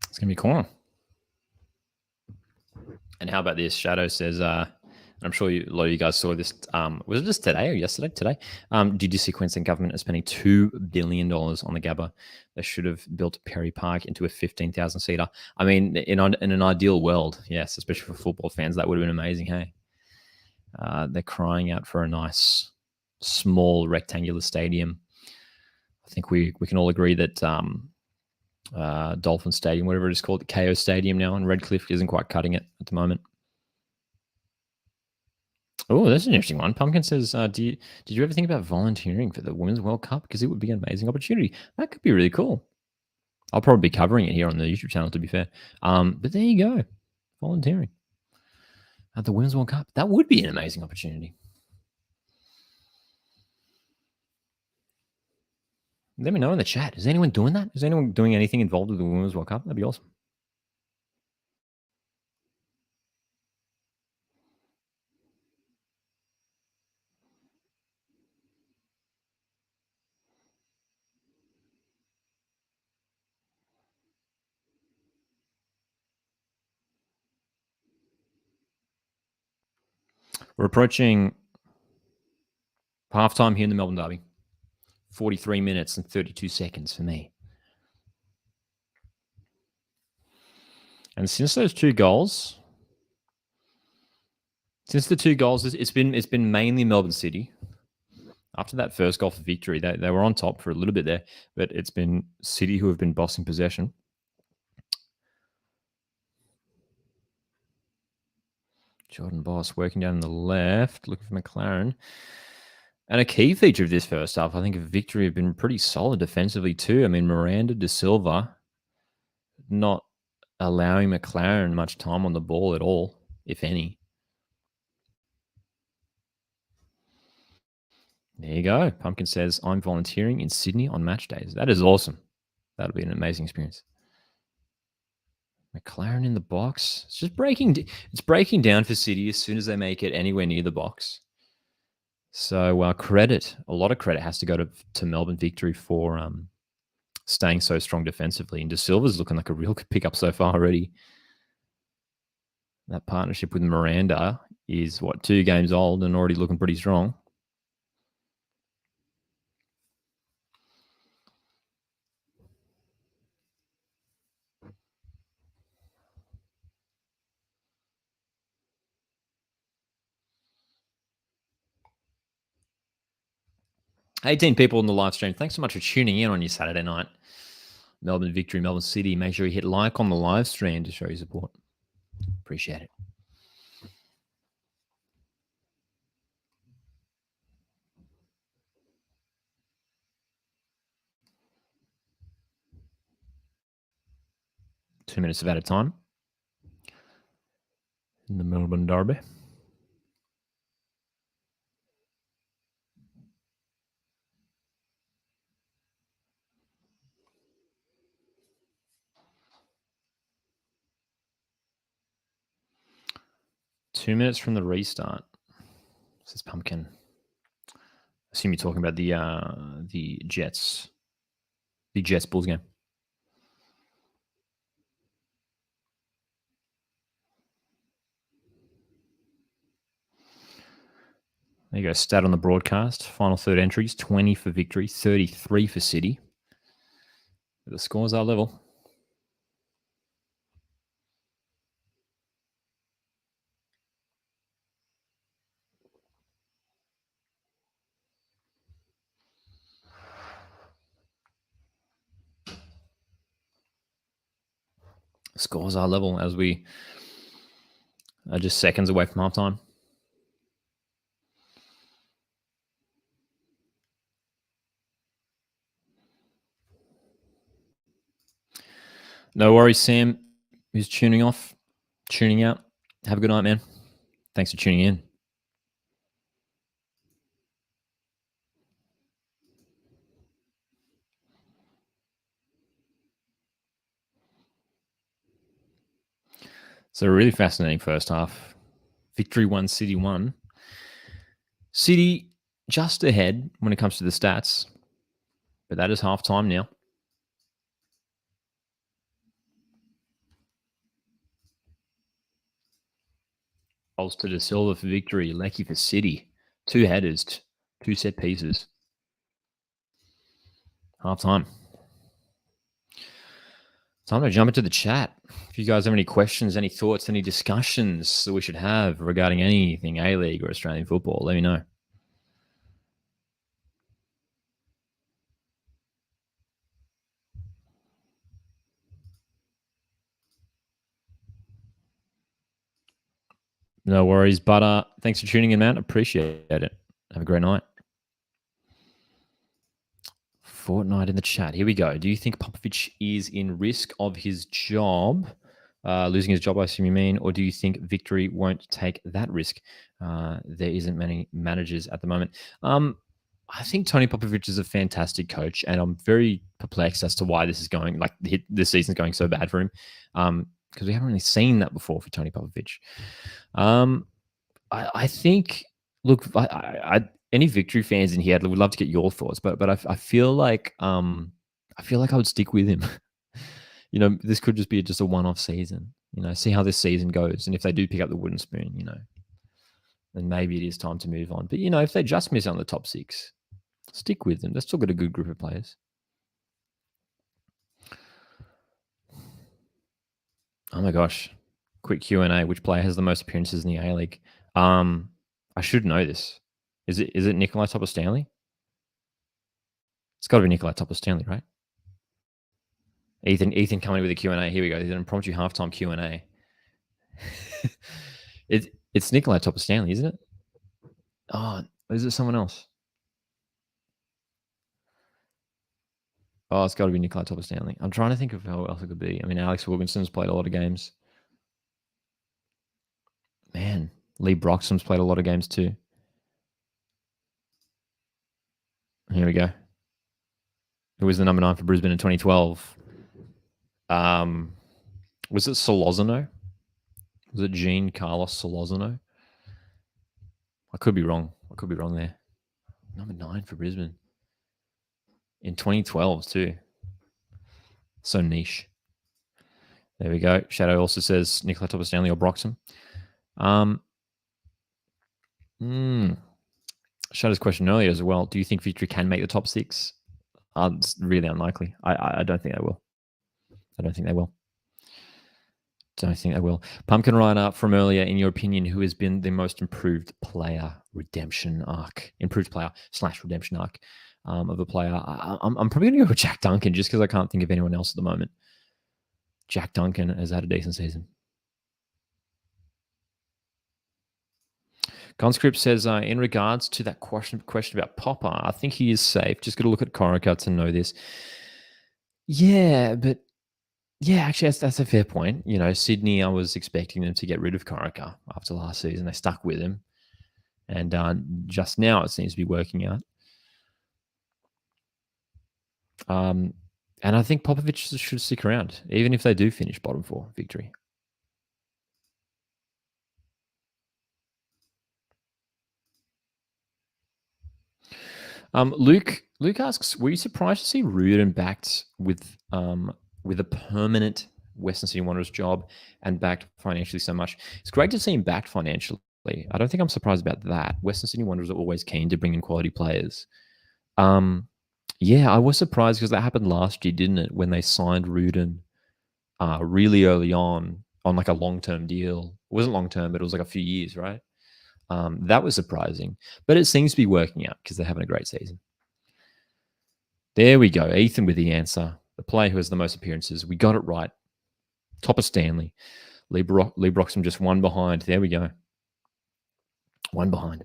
It's going to be a corner. And how about this? Shadow says, I'm sure a lot of you guys saw this. Was it just today or yesterday? Today. Did you see Queensland government is spending $2 billion on the Gabba? They should have built Perry Park into a 15,000 seater. I mean, in an ideal world, yes, especially for football fans, that would have been amazing. Hey, they're crying out for a nice, small rectangular stadium. I think we can all agree that Dolphin Stadium, whatever it is called, the KO Stadium now in Redcliffe, isn't quite cutting it at the moment. Oh, that's an interesting one. Pumpkin says, did you ever think about volunteering for the Women's World Cup? Because it would be an amazing opportunity. That could be really cool. I'll probably be covering it here on the YouTube channel, to be fair. But there you go. Volunteering at the Women's World Cup. That would be an amazing opportunity. Let me know in the chat. Is anyone doing that? Is anyone doing anything involved with the Women's World Cup? That'd be awesome. We're approaching halftime here in the Melbourne Derby. 43 minutes and 32 seconds for me. And since those two goals, it's been mainly Melbourne City. After that first goal for Victory, they were on top for a little bit there, but it's been City who have been bossing possession. Jordan Boss working down the left, looking for McLaren. And a key feature of this first half, I think Victory have been pretty solid defensively too. I mean, Miranda De Silva not allowing McLaren much time on the ball at all, if any. There you go. Pumpkin says, I'm volunteering in Sydney on match days. That is awesome. That'll be an amazing experience. McLaren in the box. It's just breaking down for City as soon as they make it anywhere near the box. So a lot of credit has to go to Melbourne Victory for staying so strong defensively. And De Silva's looking like a real pickup so far already. That partnership with Miranda is, 2 games old and already looking pretty strong. $18 people in the live stream. Thanks so much for tuning in on your Saturday night. Melbourne Victory, Melbourne City. Make sure you hit like on the live stream to show your support. Appreciate it. Two minutes of added time in the Melbourne Derby. Two minutes from the restart. This is Pumpkin. I assume you're talking about the Jets Bulls game. There you go. Stat on the broadcast. Final third entries: 20 for Victory, 33 for City. The scores are level. Scores are level as we are just seconds away from halftime. No worries, Sam, who's tuning out. Have a good night, man. Thanks for tuning in. So a really fascinating first half. Victory 1, City 1. City just ahead when it comes to the stats, but that is halftime now. Ulster to Silva for victory. Leckie for City. 2 headers, 2 set pieces. Halftime. Time to jump into the chat. If you guys have any questions, any thoughts, any discussions that we should have regarding anything A-League or Australian football, let me know. No worries, but thanks for tuning in, man. Appreciate it. Have a great night. Fortnite in the chat. Here we go. Do you think Popovic is in risk of his job, losing his job, I assume you mean, or do you think Victory won't take that risk? There isn't many managers at the moment. I think Tony Popovic is a fantastic coach, and I'm very perplexed as to why this is going, like this season's going so bad for him, because we haven't really seen that before for Tony Popovic. I think, look, any Victory fans in here, would love to get your thoughts, but I feel like I would stick with him. This could just be just a one-off season. See how this season goes, and if they do pick up the wooden spoon, then maybe it is time to move on. But if they just miss out on the top 6, stick with them. They've still got a good group of players. Oh my gosh! Quick Q&A: which player has the most appearances in the A-League? I should know this. Is it Nikolai Topper-Stanley? It's got to be Nikolai Topper-Stanley, right? Ethan coming with a Q&A. Here we go. He's an impromptu halftime Q&A. It's Nikolai Topper-Stanley, isn't it? Oh, is it someone else? Oh, it's got to be Nikolai Topper-Stanley. I'm trying to think of who else it could be. I mean, Alex Wilkinson's played a lot of games. Man, Lee Broxham's played a lot of games too. Here we go. Who was the number 9 for Brisbane in 2012? Was it Solozano? Was it Jean Carlos Solozano? I could be wrong. There. Number 9 for Brisbane in 2012 too. So niche. There we go. Shadow also says Nikolai Topper-Stanley or Broxham. Shadow's question earlier as well. Do you think Victory can make the top 6? It's really unlikely. I don't think they will. Don't think they will. Pumpkin Rider from earlier, in your opinion, who has been the most improved player redemption arc? Improved player / redemption arc of a player. I'm probably going to go with Jack Duncan just because I can't think of anyone else at the moment. Jack Duncan has had a decent season. Conscript says, in regards to that question about Popper, I think he is safe. Just got to look at Corica to know this. Yeah, but actually, that's a fair point. Sydney, I was expecting them to get rid of Corica after last season. They stuck with him. And just now, it seems to be working out. And I think Popovic should stick around, even if they do finish bottom 4 Victory. Luke asks, were you surprised to see Rudin backed with a permanent Western Sydney Wanderers job and backed financially so much? It's great to see him backed financially. I don't think I'm surprised about that. Western Sydney Wanderers are always keen to bring in quality players. Yeah, I was surprised because that happened last year, didn't it? When they signed Rudin really early on like a long-term deal. It wasn't long-term, but it was like a few years, right? That was surprising. But it seems to be working out because they're having a great season. There we go. Ethan with the answer. The player who has the most appearances. We got it right. Top of Stanley. Lee Broxham just one behind. There we go. One behind.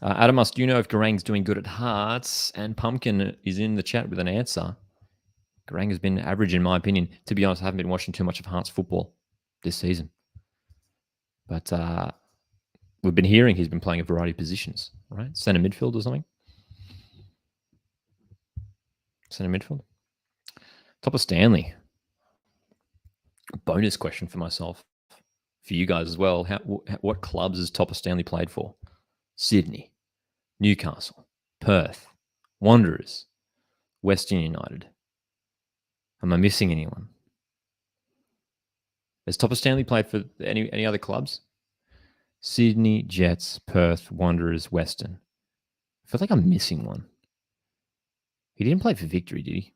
Adamus, do you know if Garang's doing good at Hearts? And Pumpkin is in the chat with an answer. Garang has been average, in my opinion. To be honest, I haven't been watching too much of Hearts football this season. But we've been hearing he's been playing a variety of positions, right? Centre midfield or something? Centre midfield? Top of Stanley. A bonus question for myself, for you guys as well. What clubs has Top of Stanley played for? Sydney, Newcastle, Perth, Wanderers, Western United. Am I missing anyone? Has Top of Stanley played for any other clubs? Sydney, Jets, Perth, Wanderers, Western. I feel like I'm missing one. He didn't play for Victory, did he?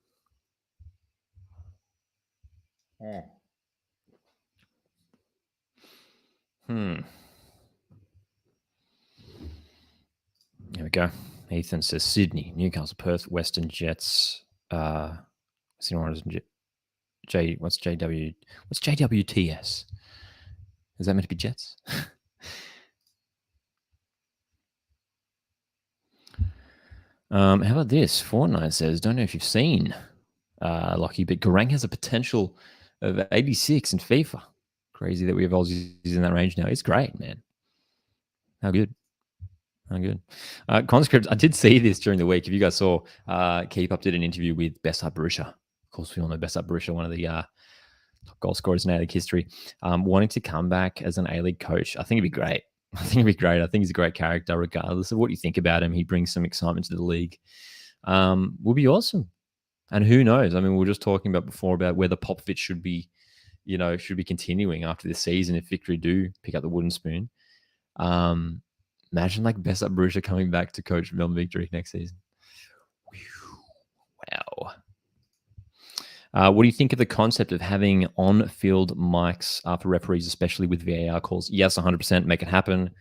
There we go. Ethan says Sydney, Newcastle, Perth, Western, Jets. What's JW? What's JWTS? Is that meant to be Jets? How about this? Fortnite says, don't know if you've seen Leckie, but Garang has a potential of 86 in FIFA. Crazy that we have Aussies in that range now. It's great, man. How good. How good. Conscript, I did see this during the week. If you guys saw, Keep Up did an interview with Besart Berisha. Of course, we all know Besart Berisha, one of the top goal scorers in A-League history, wanting to come back as an A-League coach. I think it'd be great. I think he's a great character, regardless of what you think about him. He brings some excitement to the league. Will be awesome. And who knows? I mean, we were just talking about before about whether Popovic should be continuing after this season if Victory do pick up the wooden spoon. Imagine like Besart Berisha coming back to coach Melbourne Victory next season. Wow. What do you think of the concept of having on-field mics for referees, especially with VAR calls? Yes, 100%. Make it happen.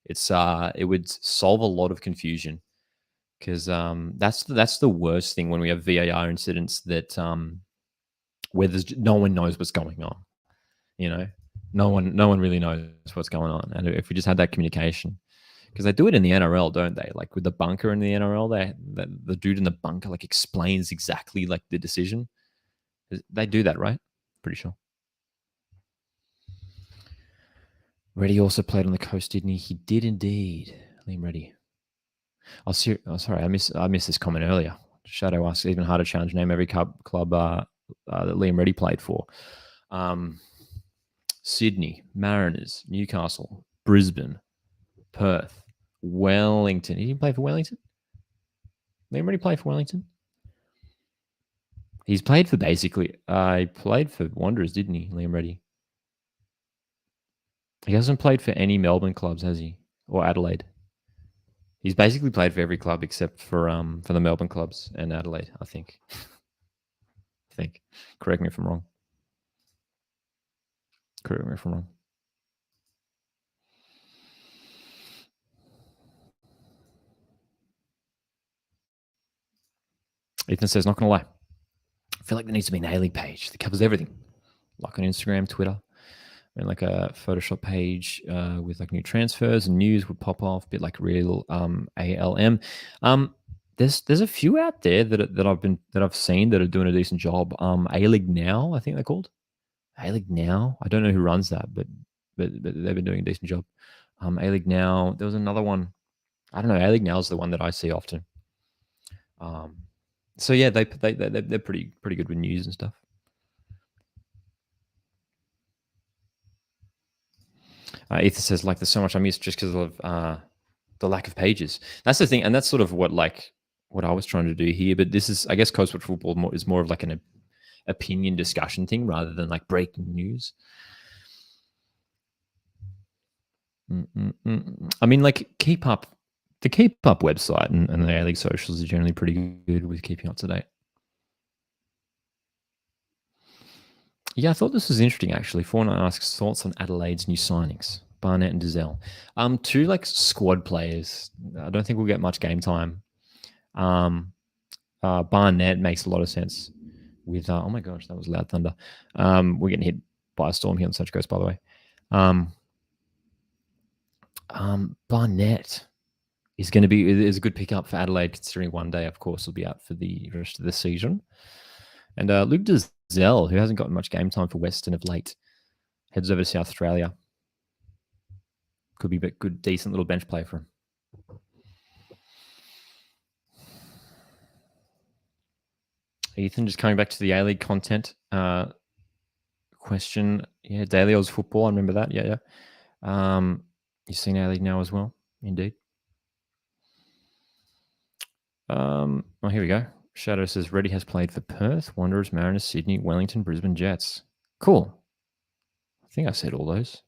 It would solve a lot of confusion because that's the worst thing when we have VAR incidents that where no one knows what's going on. No one really knows what's going on. And if we just had that communication, because they do it in the NRL, don't they? Like with the bunker in the NRL, the dude in the bunker like explains exactly like the decision. They do that, right? Pretty sure. Reddy also played on the coast, didn't he? He did indeed. Liam Reddy. Oh, sorry, I missed this comment earlier. Shadow asks, even harder challenge. Name every club that Liam Reddy played for. Sydney, Mariners, Newcastle, Brisbane, Perth, Wellington. He didn't play for Wellington? Liam Reddy played for Wellington? He's played for basically... he played for Wanderers, didn't he, Liam Reddy? He hasn't played for any Melbourne clubs, has he? Or Adelaide? He's basically played for every club except for the Melbourne clubs and Adelaide, I think. Correct me if I'm wrong. Ethan says, not going to lie. I feel like there needs to be an A-League page that covers everything. Like on Instagram, Twitter. And like a Photoshop page with like new transfers and news would pop off, a bit like real ALM. There's a few out there that I've seen that are doing a decent job. A-League Now, I think they're called. A-League Now. I don't know who runs that, but they've been doing a decent job. A-League Now. There was another one. I don't know. A-League Now is the one that I see often. So yeah, they're pretty good with news and stuff. Ethan says, like, there's so much I miss just because of the lack of pages. That's the thing, and that's sort of what I was trying to do here. But this is, I guess, Coast Football is more of like an opinion discussion thing rather than like breaking news. I mean, like the Keep Up website and the A-League socials are generally pretty good with keeping up to date. Yeah, I thought this was interesting, actually. Fortnite asks thoughts on Adelaide's new signings, Barnett and Dizelle. Two like squad players. I don't think we'll get much game time. Barnett makes a lot of sense. with oh my gosh, that was loud thunder. We're getting hit by a storm here on Central Coast, by the way. Barnett is going to be is a good pickup for Adelaide, considering one day, of course, will be out for the rest of the season. And Luke Dezell, who hasn't gotten much game time for Western of late, heads over to South Australia. Could be a good, decent little bench play for him. Ethan, just coming back to the A-League content question. Yeah, Daily Oz football. I remember that. Yeah. You've seen A-League now as well? Indeed. Oh, here we go. Shadow says, Reddy has played for Perth, Wanderers, Mariners, Sydney, Wellington, Brisbane, Jets. Cool. I think I said all those.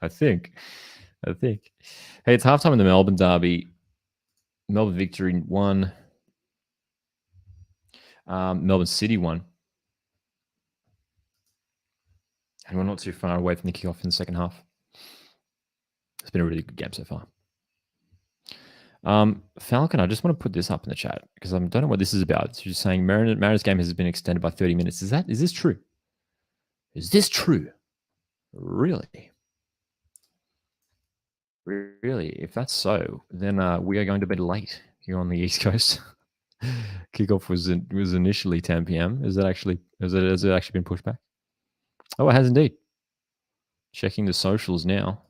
I think. Hey, it's halftime in the Melbourne Derby. Melbourne victory 1. Melbourne City 1. And we're not too far away from the kickoff in the second half. It's been a really good game so far. Falcon, I just want to put this up in the chat because I don't know what this is about. It's just saying Mariners game has been extended by 30 minutes. Is this true? Is this true? Really? Really? If that's so, then we are going to bed late here on the East Coast. Kickoff was initially 10 p.m. Has it actually been pushed back? Oh, it has indeed. Checking the socials now.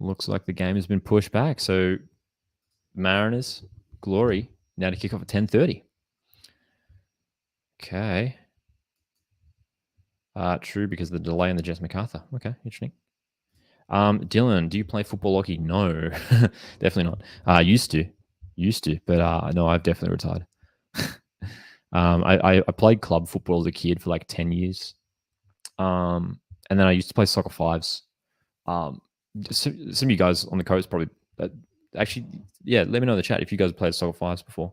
Looks like the game has been pushed back. So Mariners, Glory, now to kick off at 10:30. Okay. True, because of the delay in the Jess MacArthur. Okay, interesting. Dylan, do you play football hockey? No, definitely not. Used to, but no, I've definitely retired. I played club football as a kid for like 10 years. And then I used to play soccer fives. Some of you guys on the coast probably, actually, yeah, let me know in the chat if you guys played soccer fives before.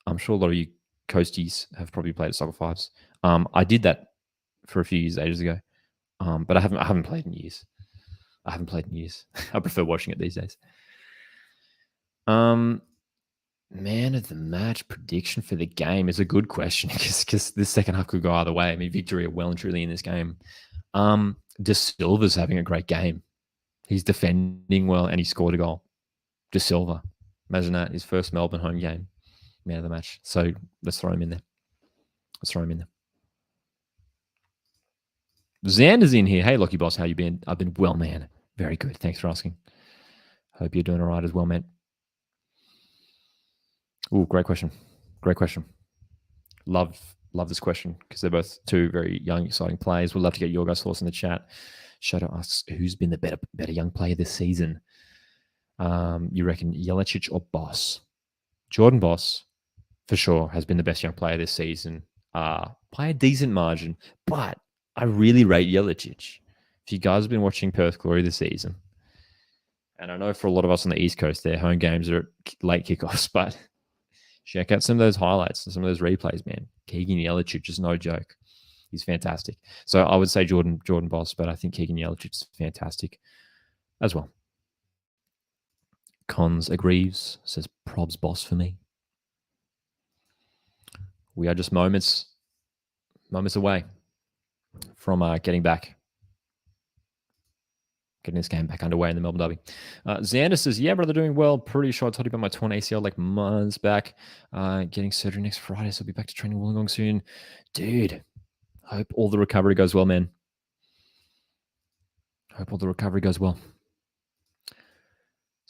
I'm sure a lot of you coasties have probably played soccer fives. I did that for a few years ages ago, but I haven't played in years. I prefer watching it these days. Man of the match prediction for the game is a good question because this second half could go either way. I mean, victory are well and truly in this game. De Silva's having a great game. He's defending well and he scored a goal. De Silva. Imagine that. His first Melbourne home game. Man of the match. So let's throw him in there. Xander's in here. Hey, Lockie Boss, how you been? I've been well, man. Very good. Thanks for asking. Hope you're doing all right as well, man. Ooh, great question. Love this question because they're both two very young, exciting players. We'd love to get your guys' thoughts in the chat. Shadow asks, who's been the better young player this season? You reckon Jelacic or Boss? Jordan Boss, for sure, has been the best young player this season by a decent margin, but I really rate Jelacic. If you guys have been watching Perth Glory this season, and I know for a lot of us on the East Coast, their home games are late kickoffs, but check out some of those highlights and some of those replays, man. Keegan Jelacic is no joke. He's fantastic. So I would say Jordan Boss, but I think Keegan Jelacic is fantastic as well. Cons agrees, says Probs Boss for me. We are just moments away from getting this game back underway in the Melbourne Derby. Xander says, yeah, brother, doing well. Pretty sure I told you about my torn ACL like months back. Getting surgery next Friday, so I'll be back to training Wollongong soon. Dude, hope all the recovery goes well, man.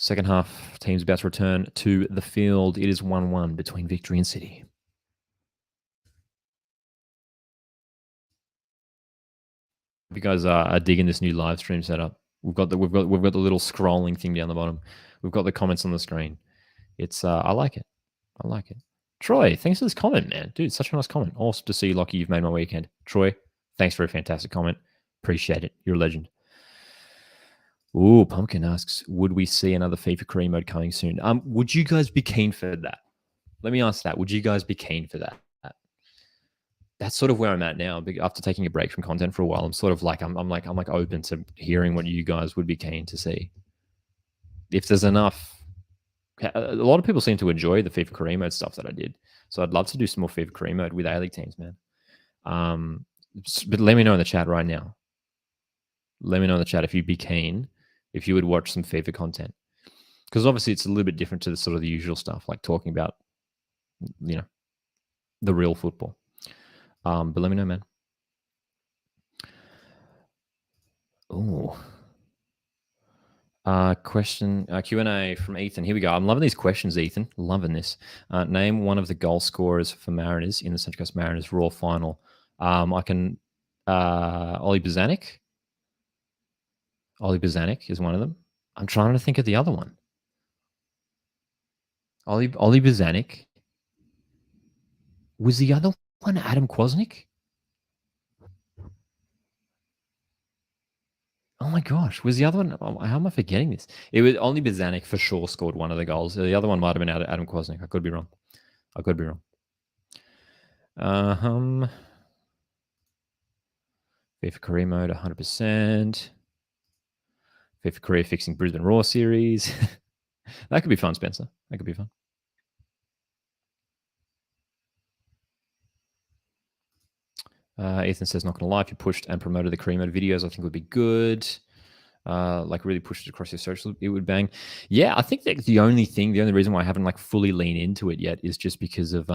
Second half, team's about to return to the field. It is 1-1 between Victory and City. If you guys are digging this new live stream setup, we've got the little scrolling thing down the bottom. We've got the comments on the screen. It's I like it. Troy, thanks for this comment, man. Dude, such a nice comment. Awesome to see you, Lockie. You've made my weekend. Troy, thanks for a fantastic comment. Appreciate it. You're a legend. Ooh, Pumpkin asks, would we see another FIFA career mode coming soon? Would you guys be keen for that? Let me ask that. Would you guys be keen for that? That's sort of where I'm at now. After taking a break from content for a while, I'm sort of like I'm like open to hearing what you guys would be keen to see. If there's enough, a lot of people seem to enjoy the FIFA career mode stuff that I did, so I'd love to do some more FIFA career mode with A-League teams, man. But let me know in the chat right now. Let me know in the chat if you'd be keen, if you would watch some FIFA content. Because obviously it's a little bit different to the sort of the usual stuff, like talking about, the real football. But let me know, man. Oh. Question Q&A from Ethan. Here we go. I'm loving these questions, Ethan. Loving this. Name one of the goal scorers for Mariners in the Central Coast Mariners Raw final. I can. Oli Bozanic. Oli Bozanic is one of them. I'm trying to think of the other one. Oli Bozanic. Was the other one Adam Kwasnik? Oh my gosh, was the other one? How am I forgetting this? It was only Bozanic for sure scored one of the goals. The other one might have been Adam Kwasnik. I could be wrong. FIFA career mode, 100%. FIFA career fixing Brisbane Raw series. That could be fun, Spencer. That could be fun. Ethan says, not going to lie, if you pushed and promoted the career mode videos, I think it would be good. Like really pushed it across your social, it would bang. Yeah, I think that the only reason why I haven't like fully leaned into it yet is just because of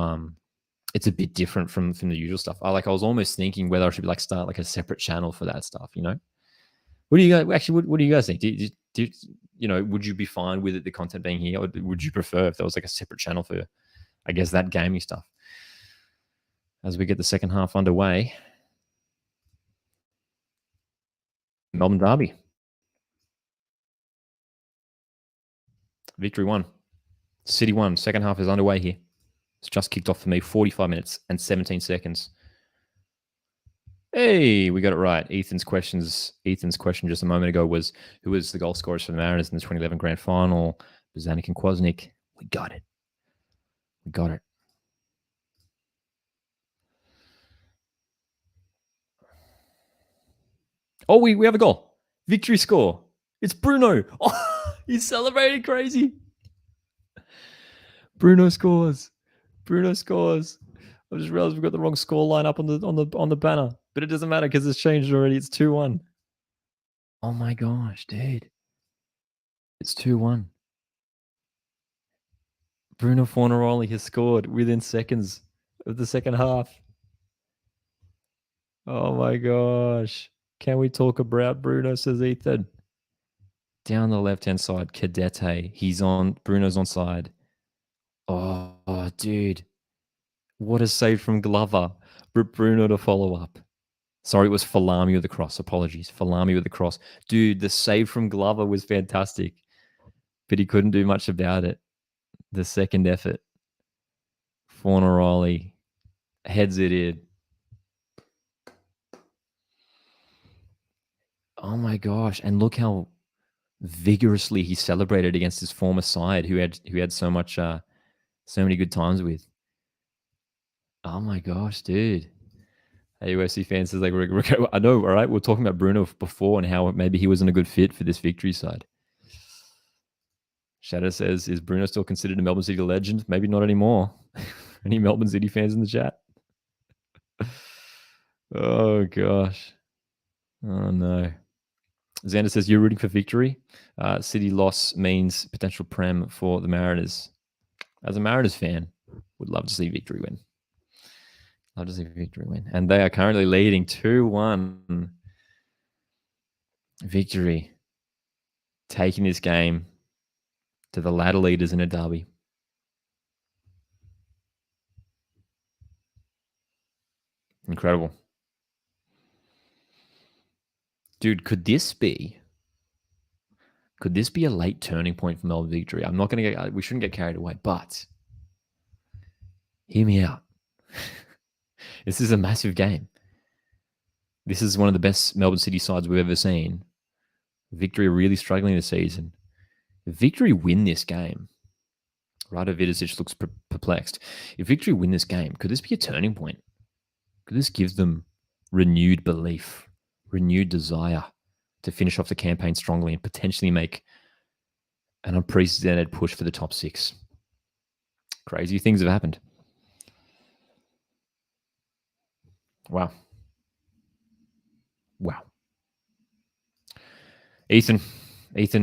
it's a bit different from the usual stuff. I was almost thinking whether I should like start like a separate channel for that stuff, What do you guys actually? What do you guys think? Would you be fine with it, the content being here, or would you prefer if there was like a separate channel for, I guess, that gaming stuff? As we get the second half underway, Melbourne Derby, victory 1, City 1. Second half is underway here. It's just kicked off for me. 45 minutes and 17 seconds. Hey, we got it right. Ethan's question just a moment ago was, who was the goal scorers for the Mariners in the 2011 Grand Final? Bozanic and Kwasnik. We got it. Oh, we have a goal. Victory score. It's Bruno. Oh, he's celebrating crazy. Bruno scores. I just realized we've got the wrong score line up on the banner, but it doesn't matter because it's changed already. It's 2-1. Oh my gosh, dude. It's 2-1. Bruno Fornaroli has scored within seconds of the second half. Oh my gosh. Can we talk about Bruno, says Ethan? Down the left-hand side, Cadete. Bruno's onside. Oh, dude. What a save from Glover. Bruno to follow up. Sorry, it was Falami with the cross. Apologies. Falami with the cross. Dude, the save from Glover was fantastic, but he couldn't do much about it. The second effort. Fornaroli heads it in. Oh my gosh. And look how vigorously he celebrated against his former side who had so many good times with. Oh my gosh, dude. AUFC fans says like, I know, all right. We were talking about Bruno before and how maybe he wasn't a good fit for this victory side. Shadow says, is Bruno still considered a Melbourne City legend? Maybe not anymore. Any Melbourne City fans in the chat? Oh gosh. Oh no. Xander says, you're rooting for victory. City loss means potential prem for the Mariners. As a Mariners fan, would love to see victory win. And they are currently leading 2-1. Victory. Taking this game to the ladder leaders in a derby. Incredible. Dude, could this be a late turning point for Melbourne victory? We shouldn't get carried away, but hear me out. This is a massive game. This is one of the best Melbourne City sides we've ever seen. Victory are really struggling this season. If Victory win this game, Rado Vidicic looks perplexed. If Victory win this game, could this be a turning point? Could this give them renewed belief, renewed desire to finish off the campaign strongly and potentially make an unprecedented push for the top 6? Crazy things have happened. Wow. Wow. Ethan hits the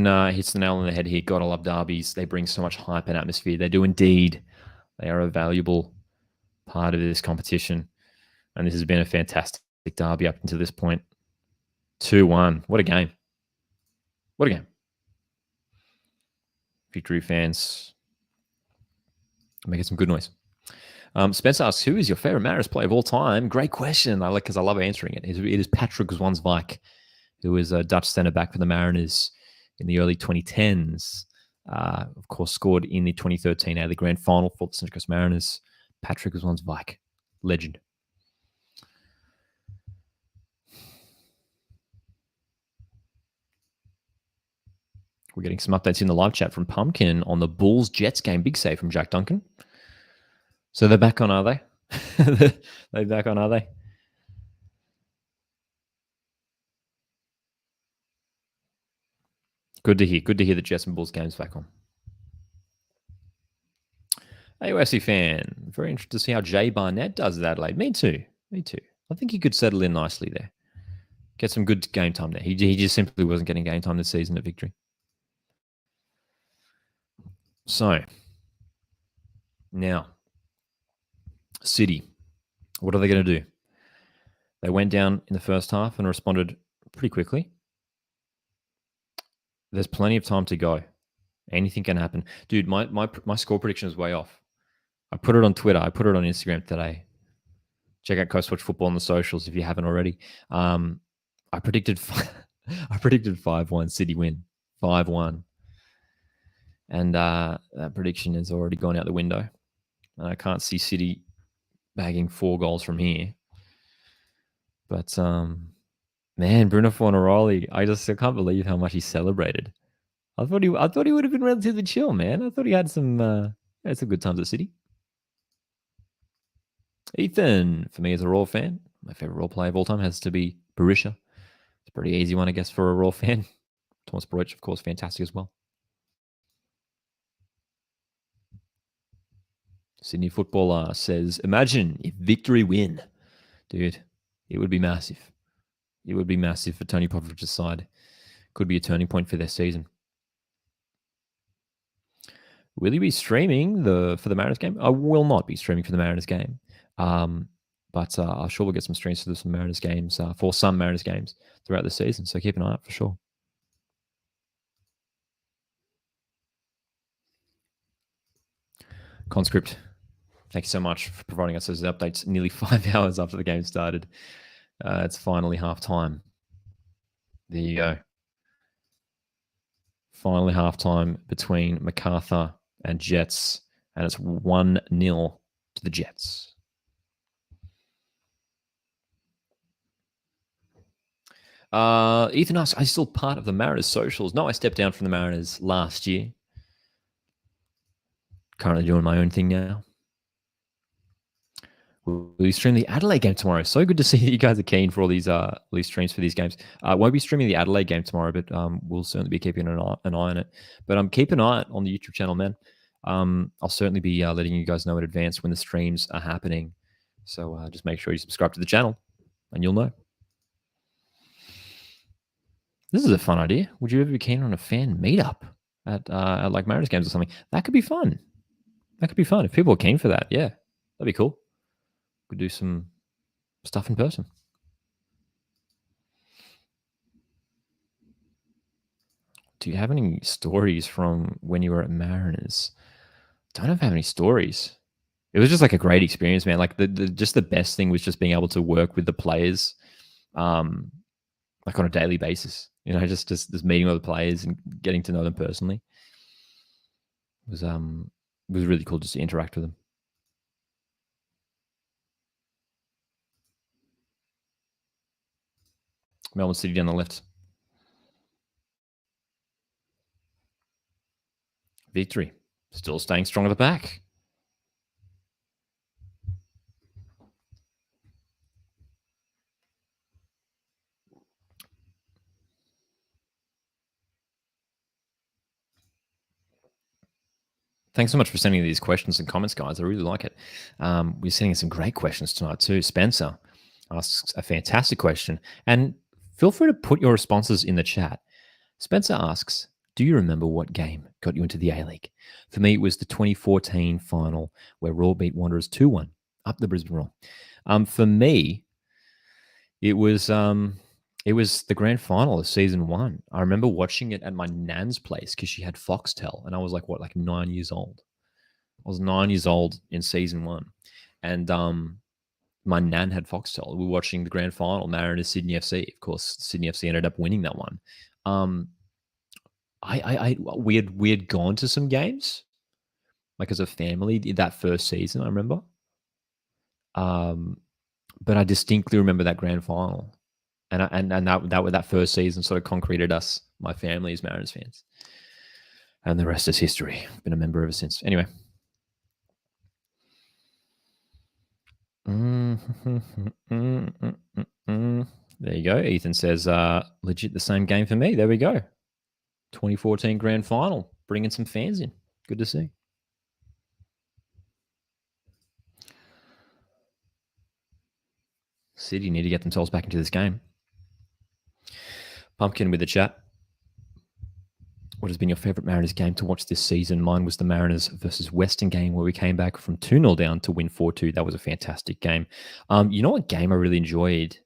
nail on the head here. Gotta love derbies. They bring so much hype and atmosphere. They do indeed. They are a valuable part of this competition. And this has been a fantastic derby up until this point. 2-1. What a game. What a game. Victory fans, making some good noise. Spencer asks, who is your favorite Mariners player of all time? Great question. I like because I love answering it. It is Patrick Zwanzwijk, who was a Dutch centre back for the Mariners in the early 2010s. Of course, scored in the 2013 out of the grand final for the Central Coast Mariners. Patrick Zwanzwijk, legend. We're getting some updates in the live chat from Pumpkin on the Bulls-Jets game. Big save from Jack Duncan. So they're back on, are they? They're back on, are they? Good to hear. Good to hear the Jets and Bulls games back on. AOFC fan. Very interested to see how Jay Barnett does at Adelaide. Me too. Me too. I think he could settle in nicely there. Get some good game time there. He just simply wasn't getting game time this season at Victory. So, now, City. What are they going to do? They went down in the first half and responded pretty quickly. There's plenty of time to go. Anything can happen. Dude, my score prediction is way off. I put it on Twitter. I put it on Instagram today. Check out Coast Watch Football on the socials if you haven't already. I predicted 5-1 City win. 5-1. And that prediction has already gone out the window. And I can't see City bagging 4 goals from here. But, man, Bruno Fornaroli, I can't believe how much he celebrated. I thought he would have been relatively chill, man. I thought he had some good times at City. Ethan, for me as a Raw fan, my favorite Raw player of all time has to be Berisha. It's a pretty easy one, I guess, for a Raw fan. Thomas Broich, of course, fantastic as well. Sydney Footballer says, imagine if Victory win. Dude, it would be massive. It would be massive for Tony Popovic's side. Could be a turning point for their season. Will you be streaming for the Mariners game? I will not be streaming for the Mariners game. But I'm sure we'll get some streams for some Mariners games, for some Mariners games throughout the season. So keep an eye out for sure. Conscript, thank you so much for providing us those updates nearly 5 hours after the game started. It's finally halftime. There you go. Finally halftime between MacArthur and Jets, and it's 1-0 to the Jets. Ethan asks, are you still part of the Mariners socials? No, I stepped down from the Mariners last year. Currently doing my own thing now. Will you stream the Adelaide game tomorrow? So good to see that you guys are keen for all these streams for these games. Won't be streaming the Adelaide game tomorrow, but we'll certainly be keeping an eye on it. But keep an eye on the YouTube channel, man. I'll certainly be letting you guys know in advance when the streams are happening. So just make sure you subscribe to the channel, and you'll know. This is a fun idea. Would you ever be keen on a fan meetup at like Mariners games or something? That could be fun. That could be fun. If people are keen for that, yeah, that'd be cool. Could do some stuff in person. Do you have any stories from when you were at Mariners? Don't know if I have any stories. It was just like a great experience, man. Like the best thing was just being able to work with the players, like on a daily basis. You know, just meeting other players and getting to know them personally. It was really cool just to interact with them. Melbourne City down the left. Victory. Still staying strong at the back. Thanks so much for sending these questions and comments, guys. I really like it. We're sending some great questions tonight too. Spencer asks a fantastic question. And feel free to put your responses in the chat. Spencer asks, do you remember what game got you into the A-League? For me, it was the 2014 final where Raw beat Wanderers 2-1 up the Brisbane Raw. For me, it was the grand final of season 1. I remember watching it at my nan's place because she had Foxtel, and I was like 9 years old. I was 9 years old in season 1, and my nan had Foxtel. We were watching the grand final, Mariners Sydney FC. Of course, Sydney FC ended up winning that one. We had gone to some games, like as a family, that first season. I remember, but I distinctly remember that grand final, and that first season sort of concreted us, my family, as Mariners fans, and the rest is history. I've been a member ever since. Anyway. There you go. Ethan says, legit the same game for me. There we go. 2014 grand final, bringing some fans in. Good to see. City need to get themselves back into this game. Pumpkin with the chat. What has been your favourite Mariners game to watch this season? Mine was the Mariners versus Western game where we came back from 2-0 down to win 4-2. That was a fantastic game. You know what game I really enjoyed?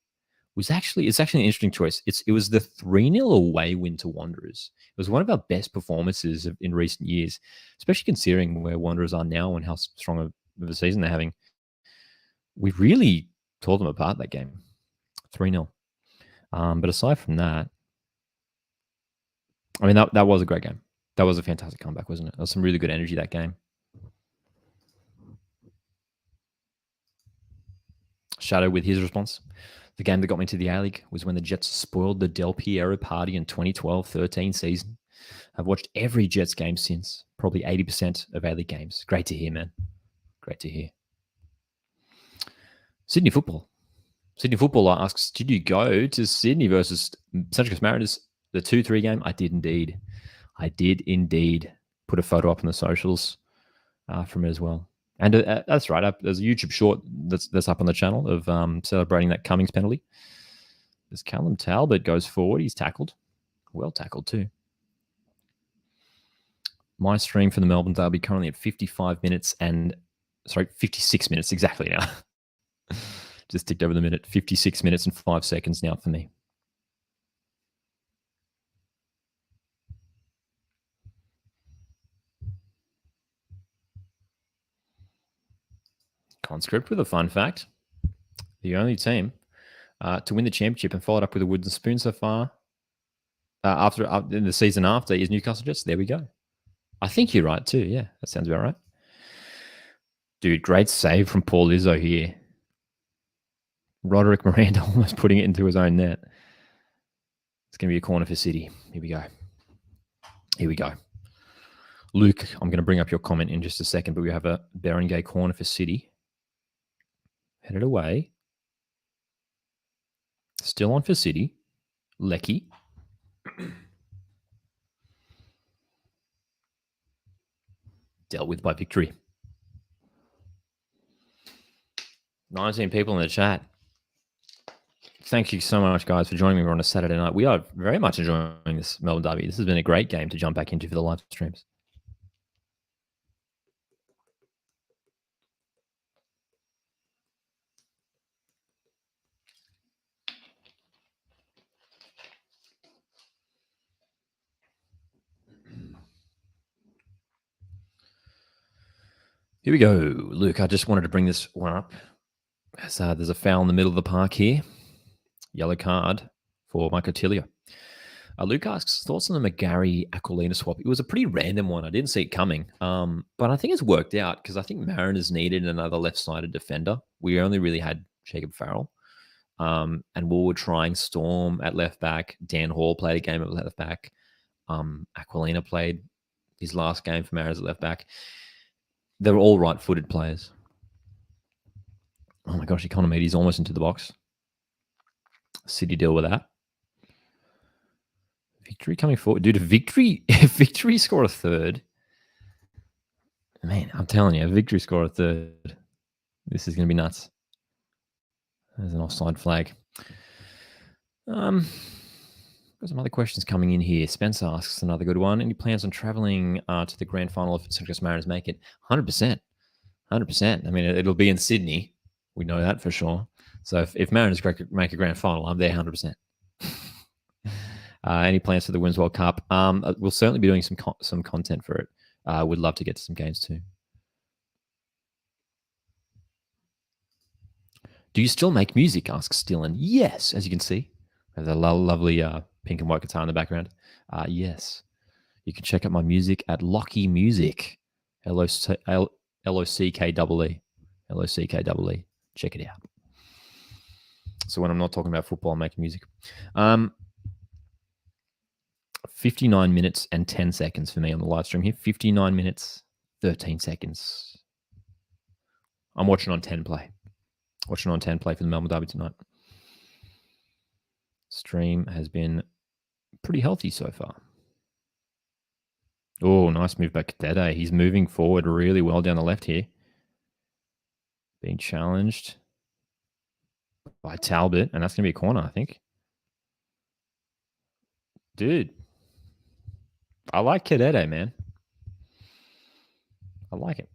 It's actually an interesting choice. It was the 3-0 away win to Wanderers. It was one of our best performances in recent years, especially considering where Wanderers are now and how strong of a season they're having. We really tore them apart that game, 3-0. But aside from that, I mean, that was a great game. That was a fantastic comeback, wasn't it? There was some really good energy that game. Shadow with his response. The game that got me to the A-League was when the Jets spoiled the Del Piero party in 2012-13 season. I've watched every Jets game since, probably 80% of A-League games. Great to hear, man. Great to hear. Sydney football. Sydney football asks, did you go to Sydney versus Central Coast Mariners, the 2-3 game? I did indeed. Put a photo up on the socials from it as well. And that's right. There's a YouTube short that's up on the channel of celebrating that Cummings penalty. As Callum Talbot goes forward, he's tackled. Well tackled too. My stream for the Melbourne Derby currently at 56 minutes exactly now. Just ticked over the minute. 56 minutes and 5 seconds now for me. Conscript with a fun fact. The only team to win the championship and followed up with a wooden spoon so far in the season after is Newcastle Jets. There we go. I think you're right too. Yeah, that sounds about right. Dude, great save from Paul Izzo here. Roderick Miranda almost putting it into his own net. It's going to be a corner for City. Here we go. Luke, I'm going to bring up your comment in just a second, but we have a Berengay corner for City. Headed away. Still on for City. Leckie. Dealt with by Victory. 19 people in the chat. Thank you so much, guys, for joining me on a Saturday night. We are very much enjoying this Melbourne Derby. This has been a great game to jump back into for the live streams. Here we go. Luke, I just wanted to bring this one up. There's a foul in the middle of the park here. Yellow card for Michael Tillier. Luke asks, thoughts on the McGarry-Aquilina swap? It was a pretty random one. I didn't see it coming. But I think it's worked out because I think Mariners needed another left-sided defender. We only really had Jacob Farrell. And we were trying Storm at left back. Dan Hall played a game at left back. Aquilina played his last game for Mariners at left back. They were all right-footed players. Oh my gosh, Economides almost into the box. City deal with that. Victory coming forward. Dude, if Victory score a third, man, I'm telling you, if Victory score a third, this is going to be nuts. There's an offside flag. Got some other questions coming in here. Spencer asks another good one. Any plans on traveling to the grand final if Central Coast Mariners make it? 100%. 100%. I mean, it'll be in Sydney. We know that for sure. So if Mariners make a grand final, I'm there 100%. Any plans for the Women's World Cup? We'll certainly be doing some content for it. We'd love to get to some games too. Do you still make music? Asks Dylan. Yes, as you can see. There's a lovely pink and white guitar in the background. Yes. You can check out my music at Leckie Music. L-O-C-K-E-E. L-O-C-K-E-E. Check it out. So when I'm not talking about football, I'm making music. 59 minutes and 10 seconds for me on the live stream here. 59 minutes, 13 seconds. I'm watching on 10 play. Watching on 10 play for the Melbourne Derby tonight. Stream has been pretty healthy so far. Oh, nice move back Dede. He's moving forward really well down the left here. Being challenged by Talbot, and that's going to be a corner, I think. Dude, I like Cadete, man. I like it.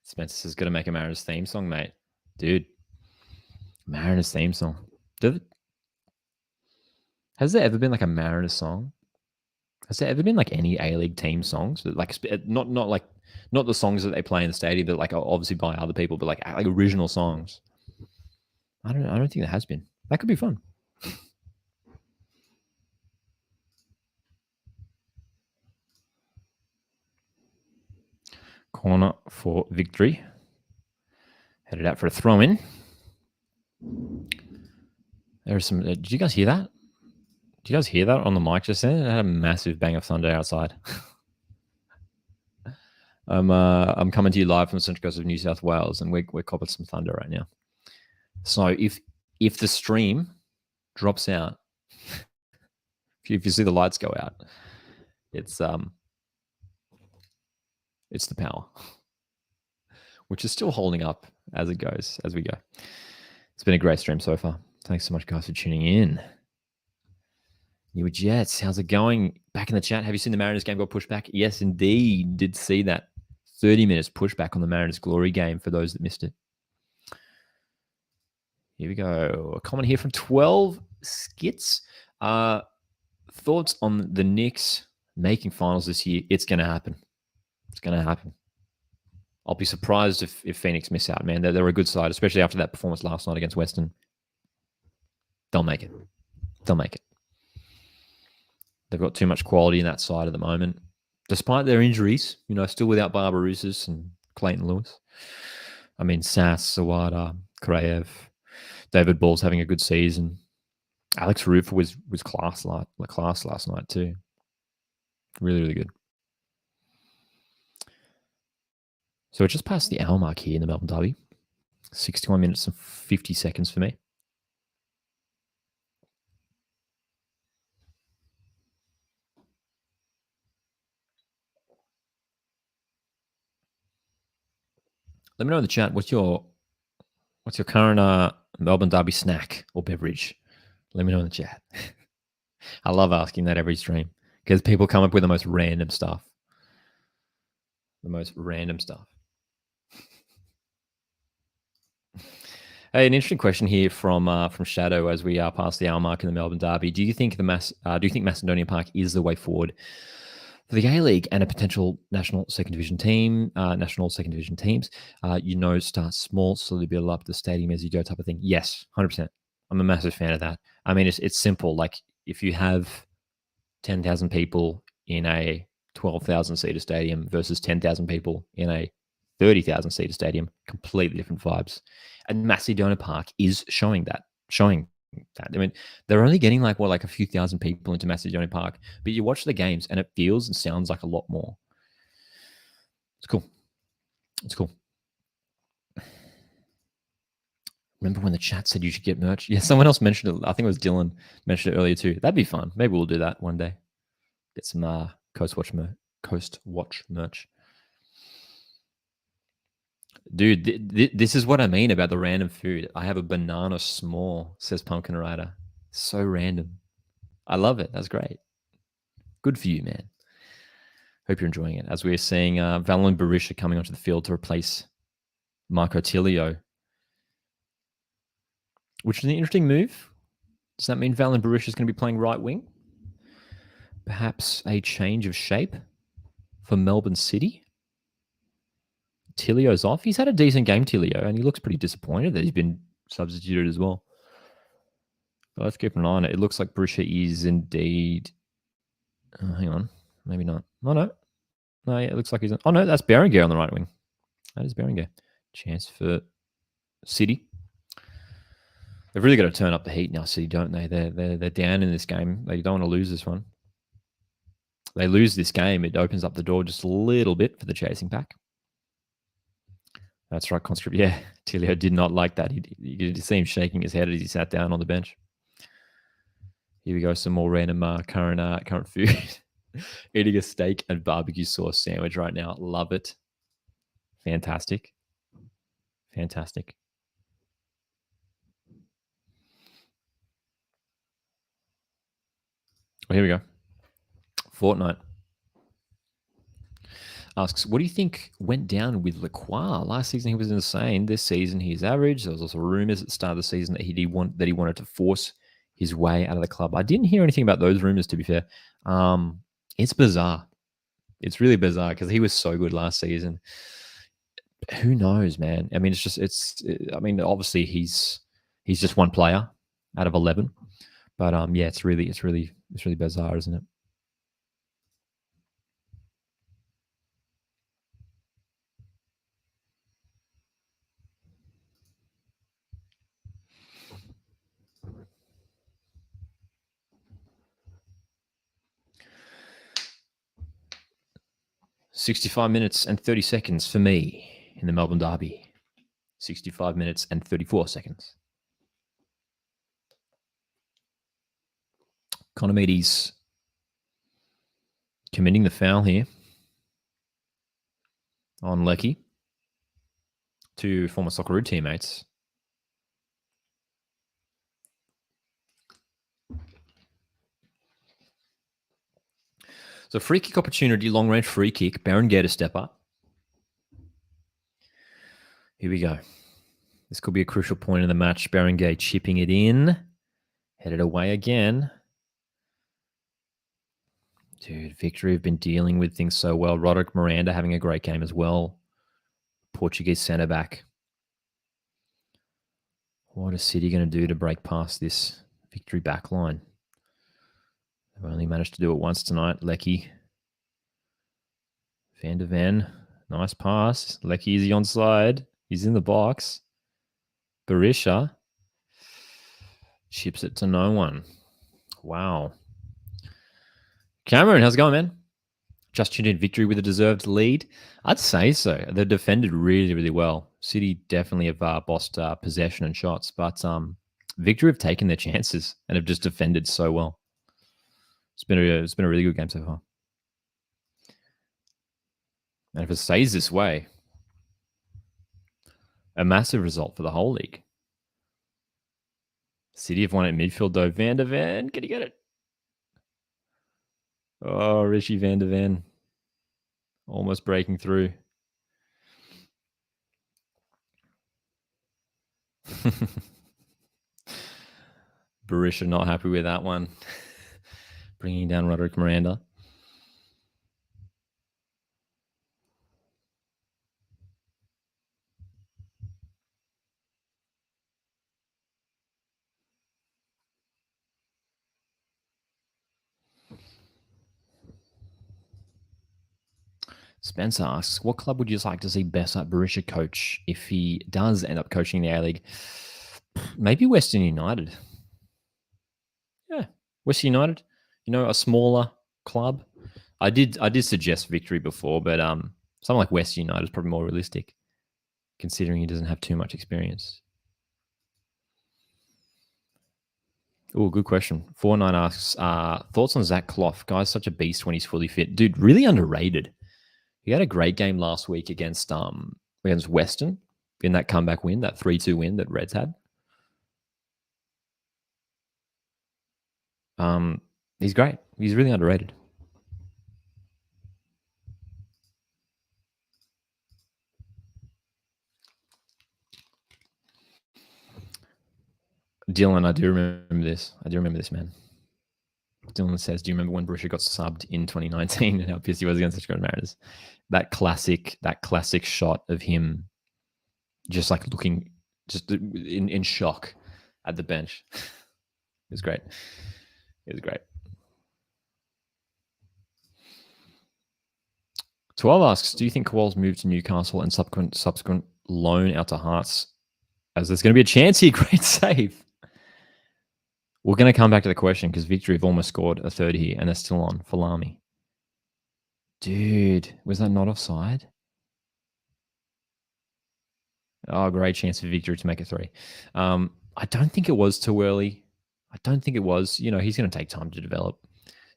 Spencer's going to make a Mariners theme song, mate. Dude, Mariners theme song. Has there ever been like a Mariners song? Has there ever been like any A-League team songs? Like not the songs that they play in the stadium, but like obviously by other people, but like original songs. I don't think there has been. That could be fun. Corner for victory. Headed out for a throw-in. There's some. Did you guys hear that? Did you guys hear that on the mic just then? It had a massive bang of thunder outside. I'm coming to you live from the Central Coast of New South Wales, and we're copping some thunder right now. So if the stream drops out, if you see the lights go out, it's the power, which is still holding up as we go. It's been a great stream so far. Thanks so much, guys, for tuning in. New Jets, how's it going? Back in the chat, have you seen the Mariners game got pushed back? Yes, indeed. Did see that 30 minutes pushback on the Mariners glory game for those that missed it. Here we go. A comment here from 12 Skits. Thoughts on the Knicks making finals this year? It's going to happen. It's going to happen. I'll be surprised if Phoenix miss out, man. They're a good side, especially after that performance last night against Western. They'll make it. They'll make it. They've got too much quality in that side at the moment. Despite their injuries, still without Barbarouses and Clayton Lewis. I mean, Sass, Sawada, Kraev, David Ball's having a good season. Alex Rufer was class last night too. Really, really good. So we're just past the hour mark here in the Melbourne Derby. 61 minutes and 50 seconds for me. Let me know in the chat what's your current Melbourne Derby snack or beverage. Let me know in the chat. I love asking that every stream because people come up with the most random stuff. Hey, an interesting question here from Shadow as we are past the hour mark in the Melbourne Derby. Do you think Macedonia Park is the way forward for the A-League and a potential national second division teams? Start small, slowly build up the stadium as you go, type of thing. Yes, 100%. I'm a massive fan of that. I mean, it's simple. Like if you have 10,000 people in a 12,000 seater stadium versus 10,000 people in a 30,000 seater stadium, completely different vibes. And Macedonia Park is showing that. I mean, they're only getting like a few thousand people into Macedonia Park, but you watch the games and it feels and sounds like a lot more. It's cool. Remember when the chat said you should get merch? Yeah, someone else mentioned it. I think it was Dylan mentioned it earlier too. That'd be fun. Maybe we'll do that one day. Get some Coast Watch merch. Dude, this is what I mean about the random food. I have a banana small, says Pumpkin Rider. So random. I love it. That's great. Good for you, man. Hope you're enjoying it. As we're seeing Valentine Berisha coming onto the field to replace Marco Tilio, which is an interesting move. Does that mean Valentine Berisha is going to be playing right wing? Perhaps a change of shape for Melbourne City? Tilio's off. He's had a decent game, Tilio, and he looks pretty disappointed that he's been substituted as well. But let's keep an eye on it. It looks like Berisha is indeed... hang on. Maybe not. No. No, it looks like he's... Oh, no, that's Berenguer on the right wing. That is Berenguer. Chance for City. They've really got to turn up the heat now, City, don't they? They're down in this game. They don't want to lose this one. They lose this game, it opens up the door just a little bit for the chasing pack. That's right, Conscript. Yeah, Tilio did not like that. You could see him shaking his head as he sat down on the bench. Here we go, some more random current food. Eating a steak and barbecue sauce sandwich right now. Love it. Fantastic. Fantastic. Well, here we go. Fortnite asks, what do you think went down with Leckie? Last season he was insane. This season he's average. There was also rumors at the start of the season that he wanted to force his way out of the club. I didn't hear anything about those rumors, to be fair. It's bizarre. It's really bizarre because he was so good last season. Who knows, man? I mean, obviously he's just one player out of 11. But yeah, it's really bizarre, isn't it? $65 minutes and 30 seconds for me in the Melbourne Derby. 65 minutes and 34 seconds. Economides committing the foul here on Leckie. Two former Socceroo teammates. So free kick opportunity, long range free kick. Berenguer to step up. Here we go. This could be a crucial point in the match. Berenguer chipping it in. Headed away again. Dude, Victory have been dealing with things so well. Roderick Miranda having a great game as well. Portuguese centre-back. What is City going to do to break past this Victory back line? They've only managed to do it once tonight. Leckie. Van de Ven. Nice pass. Leckie is onside. He's in the box. Berisha. Chips it to no one. Wow. Cameron, how's it going, man? Just tuned in. Victory with a deserved lead. I'd say so. They've defended really, really well. City definitely have bossed possession and shots, but Victory have taken their chances and have just defended so well. It's been a really good game so far. And if it stays this way, a massive result for the whole league. City have won at midfield though. Van de Ven, can he get it? Oh, Richie Van de Ven. Almost breaking through. Berisha not happy with that one. Bringing down Roderick Miranda. Spencer asks, what club would you like to see Bessa Berisha coach if he does end up coaching the A-League? Maybe Western United. Yeah, Western United. You know, a smaller club. I did suggest Victory before, but something like Western United is probably more realistic, considering he doesn't have too much experience. Oh, good question. 49 asks, thoughts on Zach Clough? Guy's such a beast when he's fully fit. Dude, really underrated. He had a great game last week against against Western in that comeback win, that 3-2 win that Reds had. He's great. He's really underrated. Dylan, I do remember this. Man. Dylan says, "Do you remember when Brusher got subbed in 2019 and how pissed he was against the Chicago Mariners? That classic shot of him just like looking just in shock at the bench. It was great. It was great." 12 asks, "Do you think Kowal's move to Newcastle and subsequent loan out to Hearts, as there's going to be a chance here?" Great save. We're going to come back to the question because Victory have almost scored a third here and they're still on for Lamy. Dude, was that not offside? Oh, great chance for Victory to make it 3. I don't think it was too early. I don't think it was. You know, he's going to take time to develop.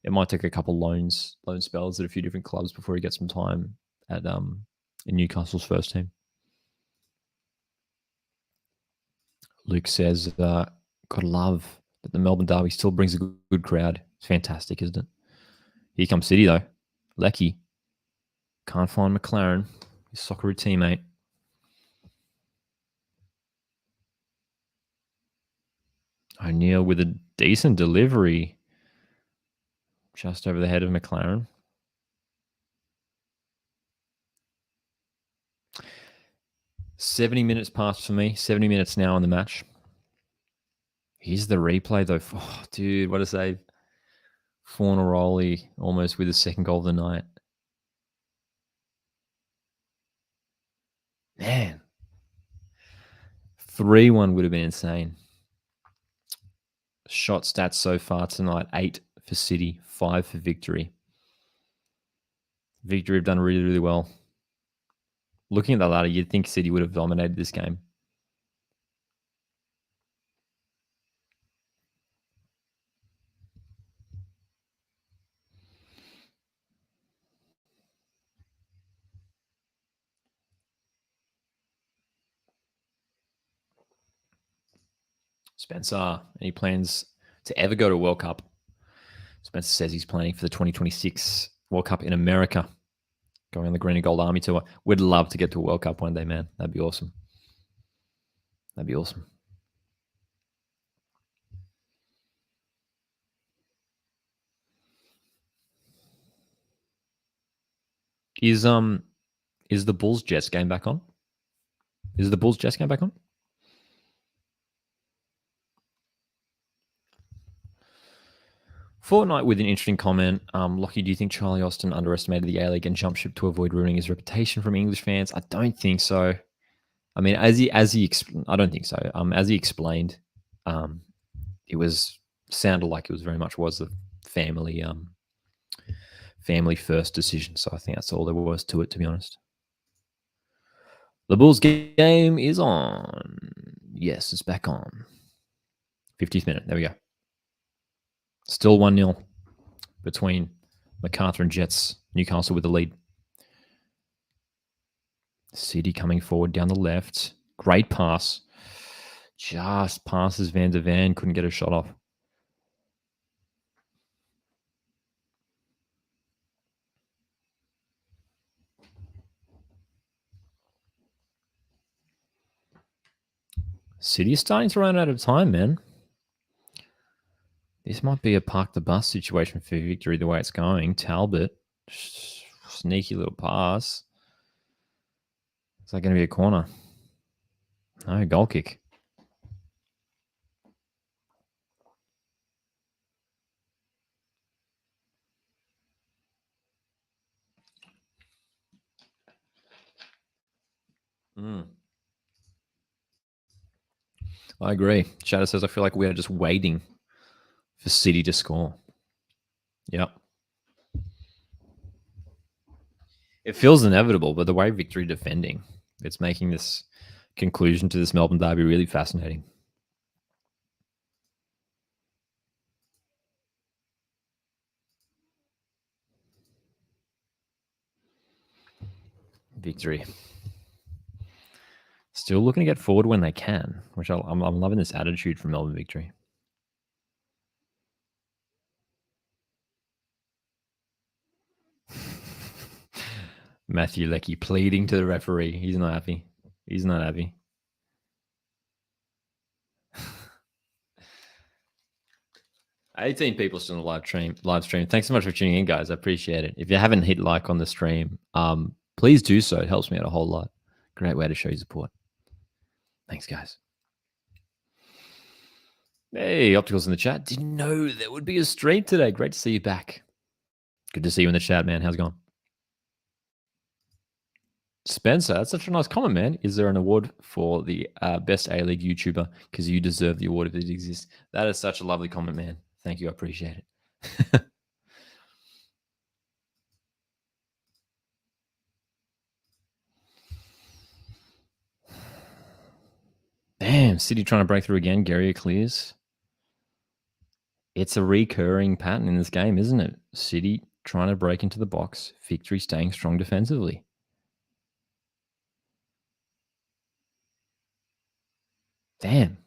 It might take a couple loan spells at a few different clubs before he gets some time at in Newcastle's first team. Luke says, "Gotta love that the Melbourne Derby still brings a good crowd. It's fantastic, isn't it?" Here comes City, though. Leckie. Can't find McLaren, his Socceroo teammate. O'Neill with a decent delivery. Just over the head of McLaren. "70 minutes passed for me. 70 minutes now in the match." Here's the replay, though. Oh, dude, what a save. Fornaroli almost with the second goal of the night. Man. 3-1 would have been insane. Shot stats so far tonight: 8 for City, 5 for Victory. Victory have done really, really well. Looking at the ladder, you'd think City would have dominated this game. Spencer, any plans to ever go to a World Cup? Spencer says he's planning for the 2026 World Cup in America, going on the Green and Gold Army Tour. We'd love to get to a World Cup one day, man. That'd be awesome. That'd be awesome. Is the Bulls Jets game back on? Is the Bulls Jets game back on? Fortnite with an interesting comment. Lockie, do you think Charlie Austin underestimated the A-League and jumped ship to avoid ruining his reputation from English fans? I don't think so. I mean, I don't think so. As he explained, it sounded like it was very much was a family first decision. So I think that's all there was to it, to be honest. The Bulls game is on. Yes, it's back on. 50th minute. There we go. Still 1-0 between MacArthur and Jets. Newcastle with the lead. City coming forward down the left. Great pass. Just passes Van der Van. Couldn't get a shot off. City is starting to run out of time, man. This might be a park the bus situation for Victory the way it's going. Talbot, sneaky little pass. Is that going to be a corner? No, goal kick. I agree. Shadow says, I feel like we are just waiting for City to score. Yep. It feels inevitable, but the way Victory defending, it's making this conclusion to this Melbourne Derby really fascinating. Victory. Still looking to get forward when they can, which I'm loving this attitude from Melbourne Victory. Matthew Leckie pleading to the referee. He's not happy. He's not happy. $18 people still in the live stream. Thanks so much for tuning in, guys. I appreciate it. If you haven't hit like on the stream, please do so. It helps me out a whole lot. Great way to show your support. Thanks, guys. Hey, Opticals in the chat. Didn't know there would be a stream today. Great to see you back. Good to see you in the chat, man. How's it going? Spencer, that's such a nice comment, man. Is there an award for the best A-League YouTuber? Because you deserve the award if it exists. That is such a lovely comment, man. Thank you. I appreciate it. Damn, City trying to break through again. Gary clears. It's a recurring pattern in this game, isn't it? City trying to break into the box. Victory staying strong defensively. Damn.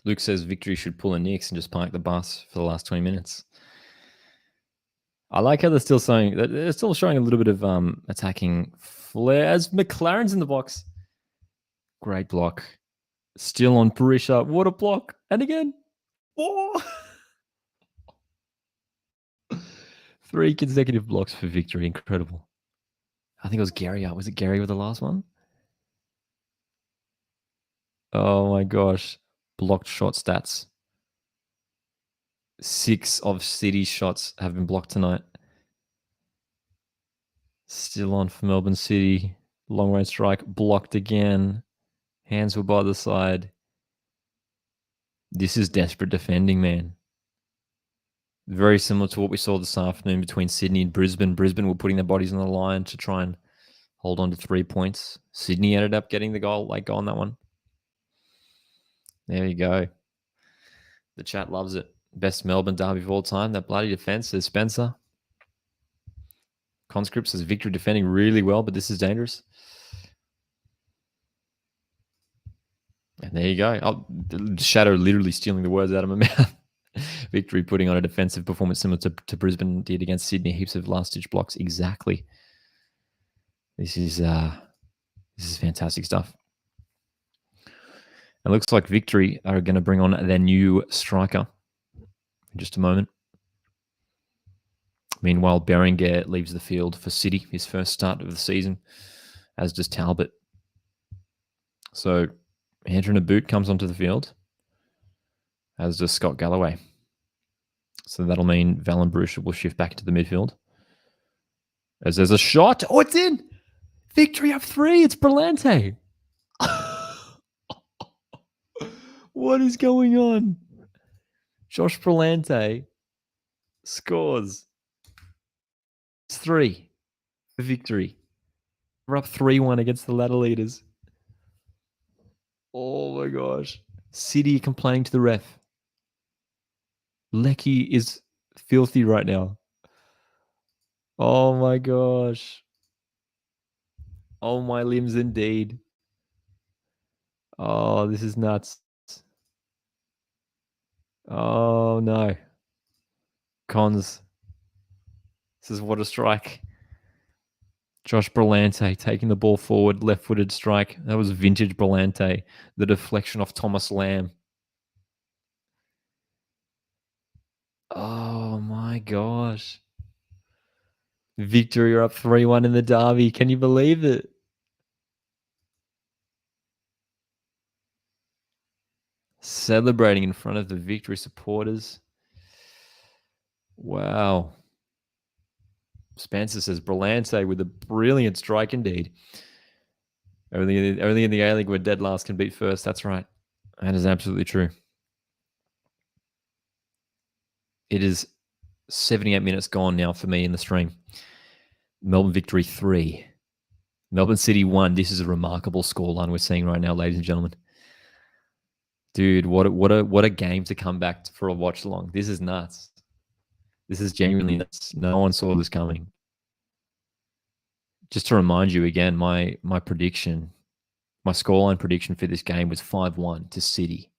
Luke says Victory should pull a Nix and just park the bus for the last 20 minutes. I like how they're still showing a little bit of attacking flair as McLaren's in the box. Great block. Still on Barisha. What a block. And again. Oh. 3 consecutive blocks for Victory. Incredible. I think it was Gary. Was it Gary with the last one? Oh my gosh. Blocked shot stats. 6 of City's shots have been blocked tonight. Still on for Melbourne City. Long range strike. Blocked again. Hands were by the side. This is desperate defending, man. Very similar to what we saw this afternoon between Sydney and Brisbane. Brisbane were putting their bodies on the line to try and hold on to 3 points. Sydney ended up getting the goal on that one. There you go. The chat loves it. Best Melbourne Derby of all time. That bloody defense, says Spencer. Conscript says Victory defending really well, but this is dangerous. And there you go. Oh, Shadow literally stealing the words out of my mouth. Victory putting on a defensive performance similar to Brisbane did against Sydney. Heaps of last-ditch blocks. Exactly. This is fantastic stuff. It looks like Victory are going to bring on their new striker in just a moment. Meanwhile, Berenguer leaves the field for City, his first start of the season, as does Talbot. So Andrew Naboot comes onto the field, as does Scott Galloway. So that'll mean Valen Brusha will shift back into the midfield. As there's a shot. Oh, it's in! Victory up 3. It's Brillante. What is going on? Josh Brillante scores. It's 3 for Victory. We're up 3-1 against the ladder leaders. Oh my gosh. City complaining to the ref. Leckie is filthy right now. Oh my gosh. Oh my limbs indeed. Oh, this is nuts. Oh no. Cons. This is what a strike. Josh Brillante taking the ball forward, left-footed strike. That was vintage Brillante. The deflection off Thomas Lamb. Oh my gosh. Victory are up 3-1 in the derby. Can you believe it? Celebrating in front of the Victory supporters. Wow. Spencer says Brillante with a brilliant strike indeed. Only in the A-League where dead last can beat first. That's right. That is absolutely true. It is 78 minutes gone now for me in the stream. Melbourne Victory 3. Melbourne City 1. This is a remarkable scoreline we're seeing right now, ladies and gentlemen. Dude, what a game to come back for a watch along. This is nuts. This is genuinely nuts. No one saw this coming. Just to remind you again, my prediction, my scoreline prediction for this game was 5-1 to City.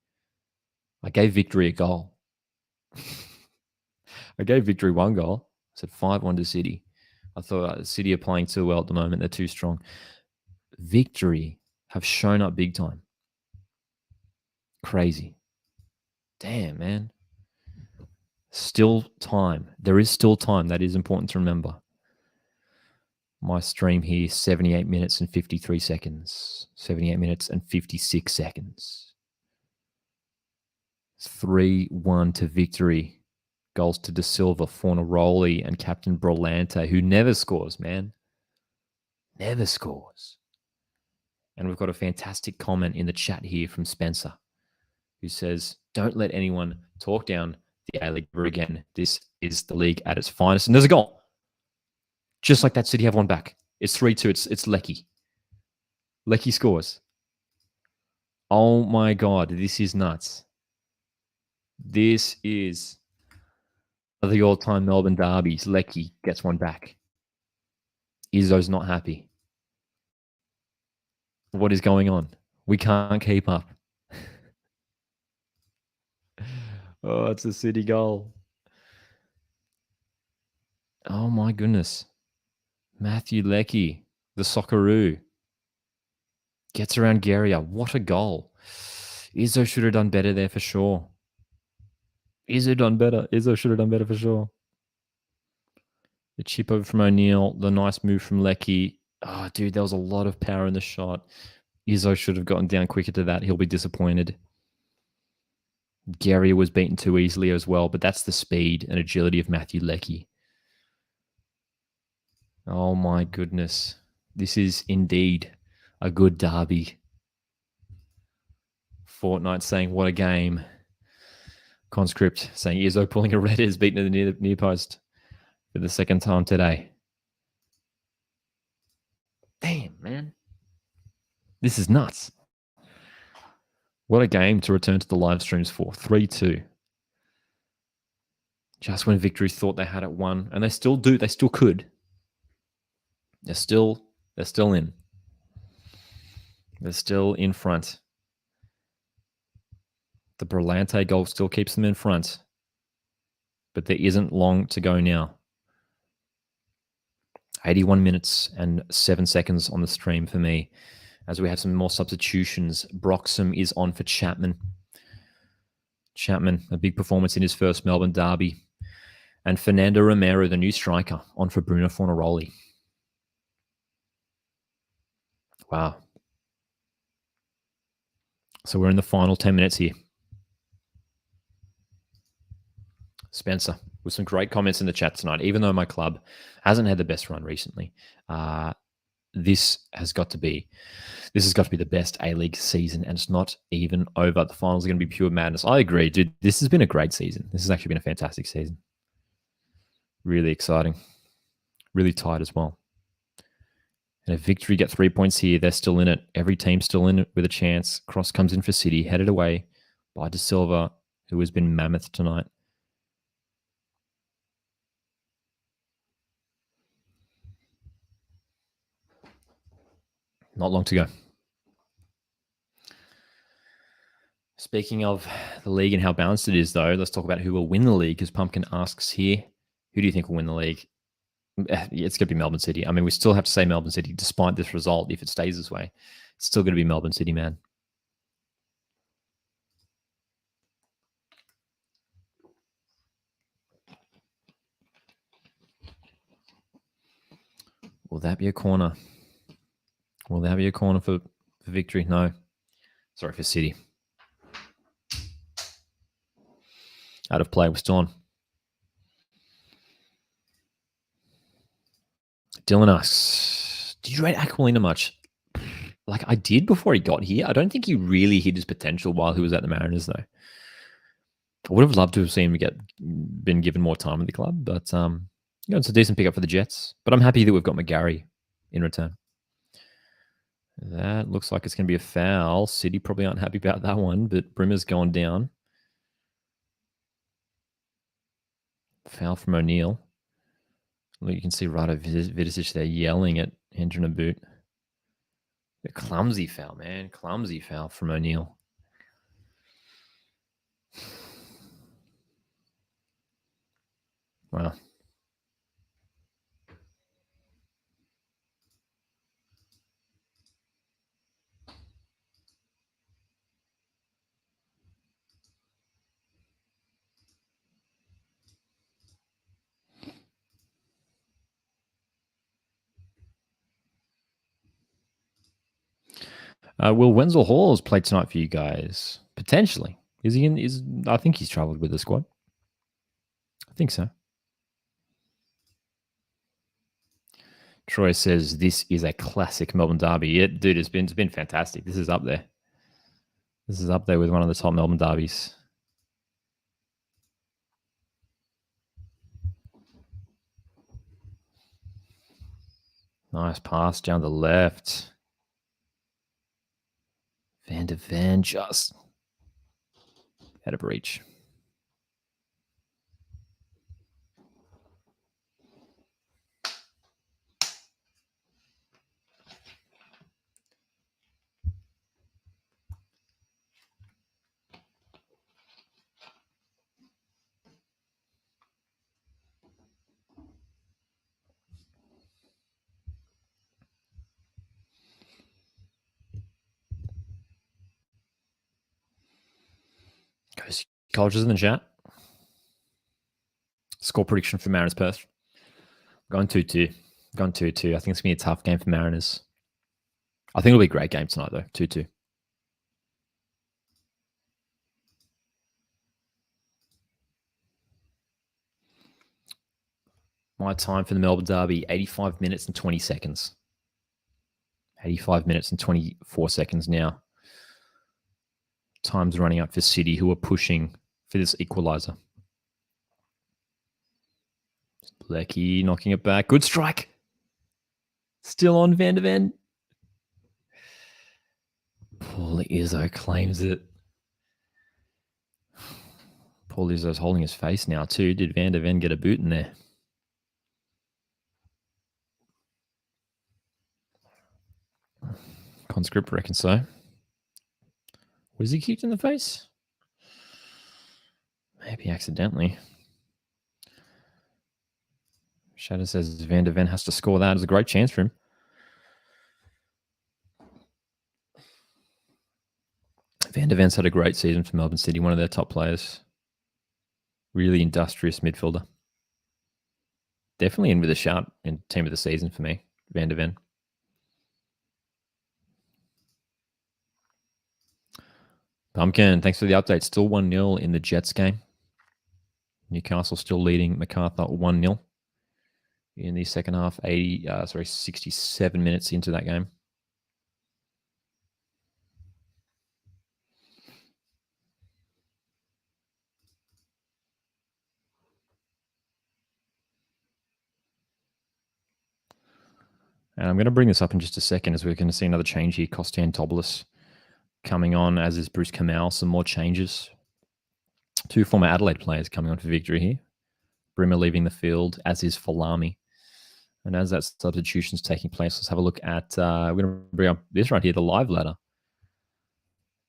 I gave Victory a goal. I gave Victory one goal. I said 5-1 to City. I thought City are playing too well at the moment. They're too strong. Victory have shown up big time. Crazy. Damn, man. Still time. There is still time. That is important to remember. My stream here, 78 minutes and 53 seconds. 78 minutes and 56 seconds. 3-1 to Victory. Goals to De Silva, Fornaroli, and Captain Brolante, who never scores, man. Never scores. And we've got a fantastic comment in the chat here from Spencer, who says, don't let anyone talk down the A-League ever again. This is the league at its finest. And there's a goal. Just like that, City have one back. It's 3-2. It's Leckie. Leckie scores. Oh my God, this is nuts. This is the all-time Melbourne Derbies. Leckie gets one back. Izzo's not happy. What is going on? We can't keep up. Oh, it's a City goal. Oh my goodness. Matthew Leckie, the Socceroo, gets around Guerrier. What a goal. Izzo should have done better there for sure. Izzo done better. Izzo should have done better for sure. The chip over from O'Neill. The nice move from Leckie. Oh, dude, there was a lot of power in the shot. Izzo should have gotten down quicker to that. He'll be disappointed. Guerrier was beaten too easily as well, but that's the speed and agility of Matthew Leckie. Oh my goodness. This is indeed a good derby. Fortnite saying, what a game. Conscript saying, Izzo pulling a red is beaten at the near post for the second time today. Damn, man. This is nuts. What a game to return to the live streams for. 3-2. Just when Victory thought they had it won, and they still do. They still could. They're still in. They're still in front. The Brolante goal still keeps them in front, but there isn't long to go now. 81 minutes and 7 seconds on the stream for me, as we have some more substitutions. Broxham is on for Chapman. Chapman, a big performance in his first Melbourne Derby. And Fernando Romero, the new striker, on for Bruno Fornaroli. Wow. So we're in the final 10 minutes here. Spencer, with some great comments in the chat tonight. Even though my club hasn't had the best run recently, this has got to be the best A-League season, and it's not even over. The finals are going to be pure madness. I agree, dude. This has been a great season. This has actually been a fantastic season. Really exciting. Really tight as well. And if Victory get 3 points here, they're still in it. Every team's still in it with a chance. Cross comes in for City, headed away by De Silva, who has been mammoth tonight. Not long to go. Speaking of the league and how balanced it is, though, let's talk about who will win the league, because Pumpkin asks here, who do you think will win the league? It's going to be Melbourne City. I mean, we still have to say Melbourne City, despite this result. If it stays this way, it's still going to be Melbourne City, man. Will that be a corner? Will that be a corner for Victory? No. Sorry, for City. Out of play. We're still on. Dylan asks, did you rate Aquilina much? Like I did before he got here. I don't think he really hit his potential while he was at the Mariners, though. I would have loved to have seen him been given more time at the club, but it's a decent pickup for the Jets. But I'm happy that we've got McGarry in return. That looks like it's going to be a foul. City probably aren't happy about that one, but Brimmer's gone down. Foul from O'Neill. Look, you can see Rado Vidicic there yelling at Hendren a boot. A clumsy foul, man. Clumsy foul from O'Neill. Wow. Will Wenzel Hall's played tonight for you guys? Potentially. Is he in? I think he's travelled with the squad. I think so. Troy says this is a classic Melbourne Derby. Yeah, dude, it's been fantastic. This is up there. This is up there with one of the top Melbourne derbies. Nice pass down the left. Van der Ven just had a breach. Goes Colleges in the chat. Score prediction for Mariners Perth. Going 2-2. Going 2-2. I think it's going to be a tough game for Mariners. I think it'll be a great game tonight, though. 2-2. My time for the Melbourne Derby, 85 minutes and 20 seconds. 85 minutes and 24 seconds now. Time's running up for City, who are pushing for this equalizer. Leckie knocking it back. Good strike. Still on Van der Ven. Paul Izzo claims it. Paul Izzo's holding his face now too. Did Van der Ven get a boot in there? Conscript reckons so. Was he kicked in the face? Maybe accidentally. Shadow says Van der Ven has to score that. It's a great chance for him. Van der Ven's had a great season for Melbourne City, one of their top players. Really industrious midfielder. Definitely in with a shout in team of the season for me, Van der Ven. Pumpkin, thanks for the update. Still 1-0 in the Jets game. Newcastle still leading MacArthur 1-0 in the second half, 67 minutes into that game. And I'm going to bring this up in just a second as we're going to see another change here. Kostan Tobolus coming on, as is Bruce Kamau. Some more changes. Two former Adelaide players coming on for victory here. Brimmer leaving the field, as is Falami. And as that substitution's taking place, let's have a look at, we're going to bring up this right here, the live ladder.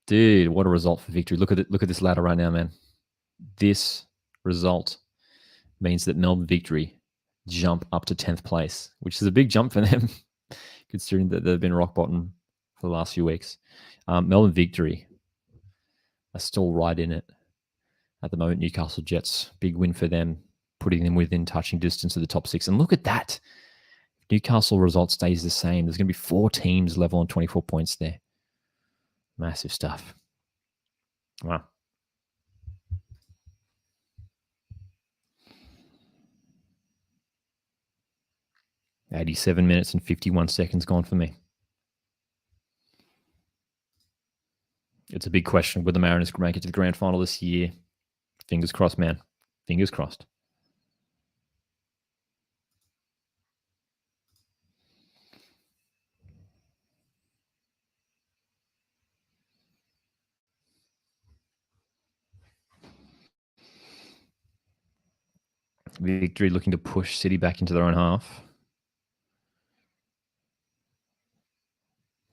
Dude, what a result for victory. Look at it. Look at this ladder right now, man. This result means that Melbourne Victory jump up to 10th place, which is a big jump for them, considering that they've been rock bottom for the last few weeks. Melbourne Victory are still right in it at the moment. Newcastle Jets, big win for them, putting them within touching distance of the top 6. And look at that. Newcastle result stays the same. There's going to be 4 teams level on 24 points there. Massive stuff. Wow. $87 minutes and 51 seconds gone for me. It's a big question. Will the Mariners make it to the grand final this year? Fingers crossed, man. Fingers crossed. Victory looking to push City back into their own half.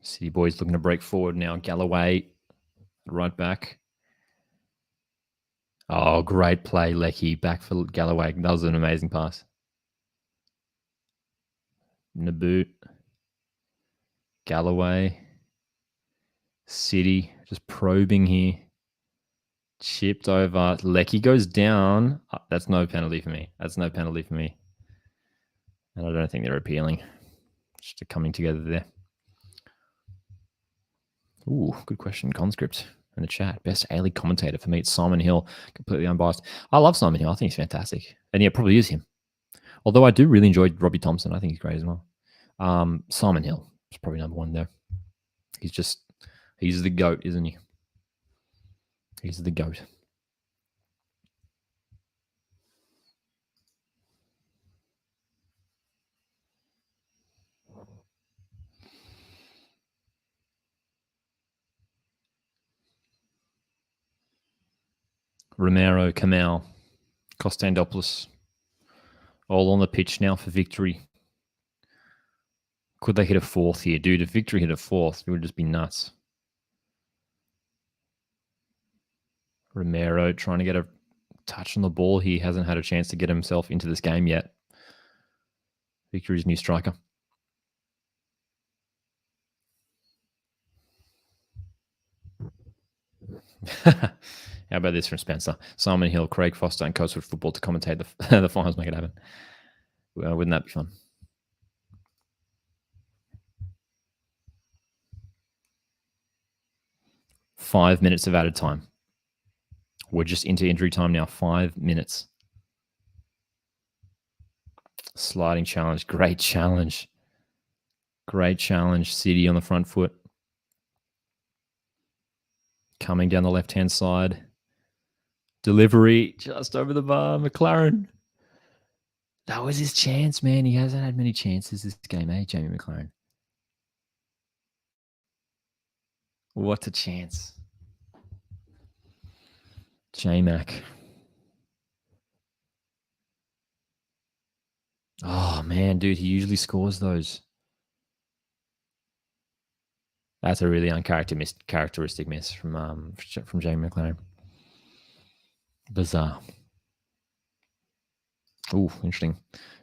City boys looking to break forward now. Galloway, right back. Oh, great play, Leckie. Back for Galloway. That was an amazing pass. Naboot. Galloway. City just probing here. Chipped over. Leckie goes down. That's no penalty for me. That's no penalty for me. And I don't think they're appealing. Just a coming together there. Ooh, good question. Conscript in the chat. Best A-League commentator for me. It's Simon Hill. Completely unbiased. I love Simon Hill. I think he's fantastic. And yeah, it probably is him. Although I do really enjoy Robbie Thompson. I think he's great as well. Simon Hill is probably number one there. He's the GOAT, isn't he? He's the GOAT. Romero, Kamal, Costandopoulos, all on the pitch now for Victory. Could they hit a fourth here? Dude, if Victory hit a fourth, it would just be nuts. Romero trying to get a touch on the ball. He hasn't had a chance to get himself into this game yet. Victory's new striker. How about this from Spencer? Simon Hill, Craig Foster, and Coachwood Football to commentate the finals. Make it happen. Wouldn't that be fun? Five minutes of added time. We're just into injury time now. 5 minutes. Sliding challenge. Great challenge. Great challenge. City on the front foot. Coming down the left-hand side. Delivery just over the bar. McLaren. That was his chance, man. He hasn't had many chances this game, eh, Jamie McLaren? What a chance. J-Mac. Oh, man, dude, he usually scores those. That's a really uncharacteristic miss from Jamie McLaren. Bizarre. Ooh, interesting.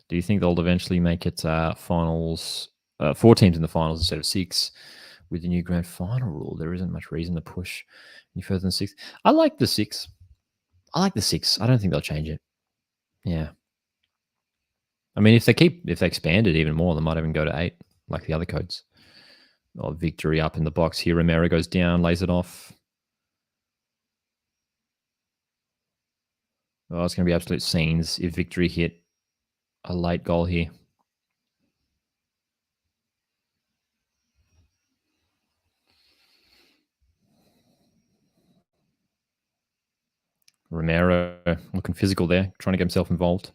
Do you think they'll eventually make it finals, 4 teams in the finals instead of 6 with the new grand final rule? There isn't much reason to push any further than 6. I like the 6. I don't think they'll change it. Yeah. I mean, if they expand it even more, they might even go to 8, like the other codes. Oh, Victory up in the box here. Romero goes down, lays it off. Oh, it's going to be absolute scenes if Victory hit a late goal here. Romero looking physical there, trying to get himself involved.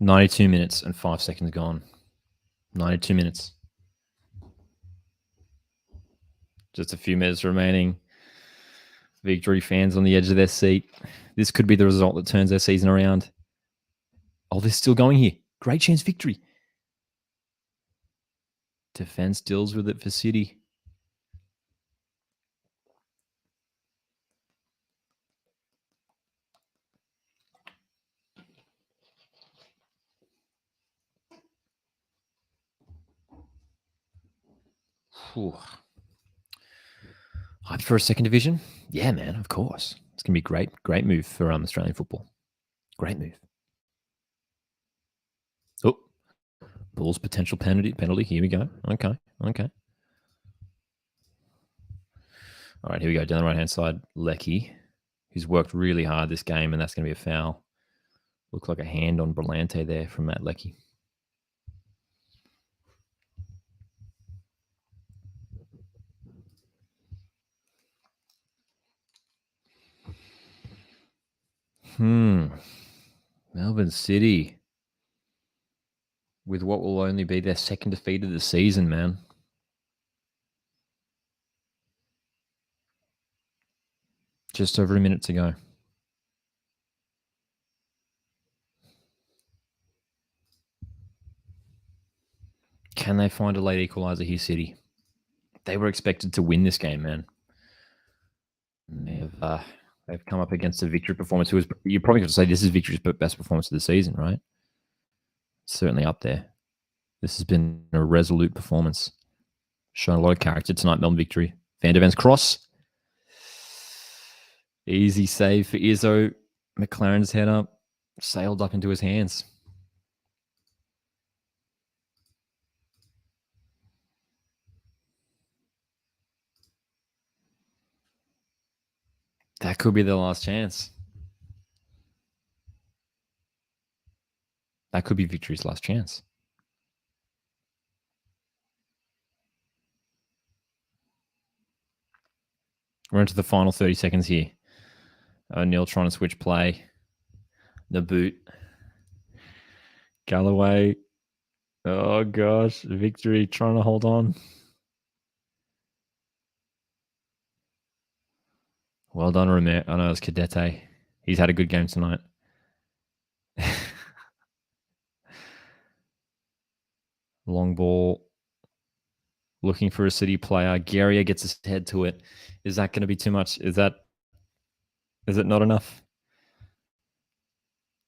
$92 minutes and 5 seconds gone. 92 minutes. Just a few minutes remaining. Victory fans on the edge of their seat. This could be the result that turns their season around. Oh, they're still going here. Great chance, Victory. Defense deals with it for City. Whew. Hyped for a second division? Yeah, man, of course. It's going to be great. Great move for Australian football. Great move. Oh, Bulls potential penalty. Here we go. Okay. All right, here we go. Down the right-hand side, Leckie, who's worked really hard this game, and that's going to be a foul. Looked like a hand on Berlante there from Matt Leckie. Melbourne City with what will only be their second defeat of the season, man. Just over a minute to go. Can they find a late equalizer here, City? They were expected to win this game, man. They've come up against a victory performance. You're probably going to say this is Victory's best performance of the season, right? Certainly up there. This has been a resolute performance. Shown a lot of character tonight, Melbourne Victory. Van der Ven's cross. Easy save for Izzo. McLaren's head up. Sailed up into his hands. That could be the last chance. That could be Victory's last chance. We're into the final 30 seconds here. O'Neill trying to switch play. The boot. Galloway. Oh, gosh. Victory trying to hold on. Well done, Romero. Oh, no, it's Cadete. He's had a good game tonight. Long ball. Looking for a City player. Guerrier gets his head to it. Is that going to be too much? Is it not enough?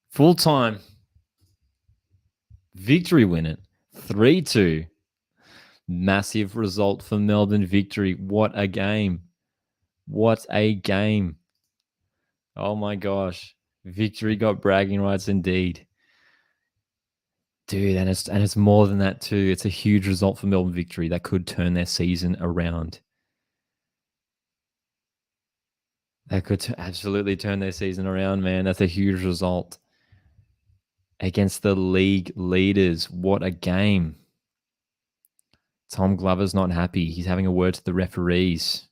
Full time. Victory win it. 3-2. Massive result for Melbourne Victory. What a game. What a game. Oh my gosh. Victory got bragging rights indeed. Dude, and it's more than that too. It's a huge result for Melbourne Victory that could turn their season around. That could absolutely turn their season around, man. That's a huge result. Against the league leaders. What a game. Tom Glover's not happy. He's having a word to the referees.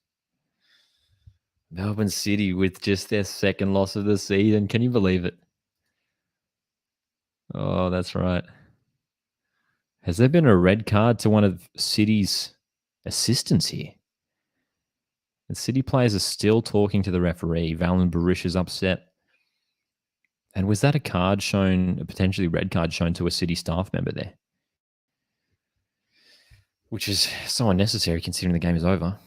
Melbourne City with just their second loss of the season. Can you believe it? Oh, that's right. Has there been a red card to one of City's assistants here? The City players are still talking to the referee. Valen Barish is upset. And was that a card shown, a potentially red card shown to a City staff member there? Which is so unnecessary considering the game is over.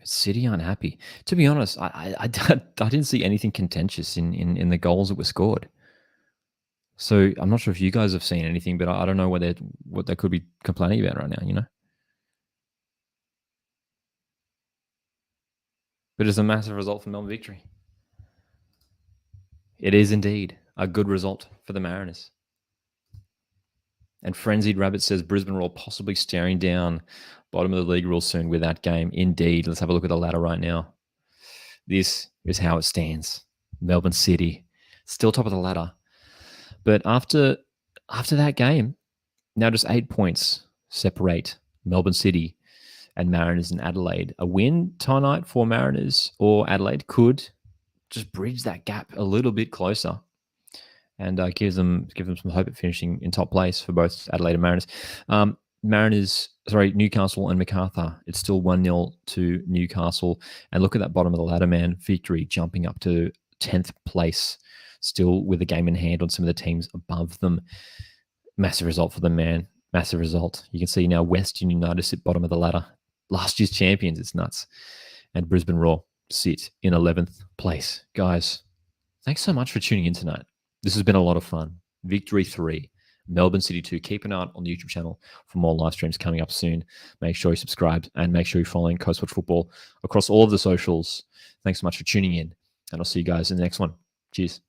City aren't happy. To be honest, I didn't see anything contentious in the goals that were scored. So I'm not sure if you guys have seen anything, but I don't know what they could be complaining about right now, you know? But it's a massive result for Melbourne Victory. It is indeed a good result for the Mariners. And Frenzied Rabbit says Brisbane Roar possibly staring down bottom of the league real soon with that game. Indeed. Let's have a look at the ladder right now. This is how it stands. Melbourne City, still top of the ladder. But after that game, now just 8 points separate Melbourne City and Mariners and Adelaide. A win tonight for Mariners or Adelaide could just bridge that gap a little bit closer and give them some hope at finishing in top place for both Adelaide and Mariners. Newcastle and MacArthur. It's still 1-0 to Newcastle. And look at that bottom of the ladder, man. Victory jumping up to 10th place, still with a game in hand on some of the teams above them. Massive result for them, man. Massive result. You can see now Western United sit bottom of the ladder. Last year's champions. It's nuts. And Brisbane Roar sit in 11th place. Guys, thanks so much for tuning in tonight. This has been a lot of fun. Victory 3. Melbourne City 2. Keep an eye on the YouTube channel for more live streams coming up soon. Make sure you subscribe and make sure you're following Coastwatch Football across all of the socials. Thanks so much for tuning in, and I'll see you guys in the next one. Cheers.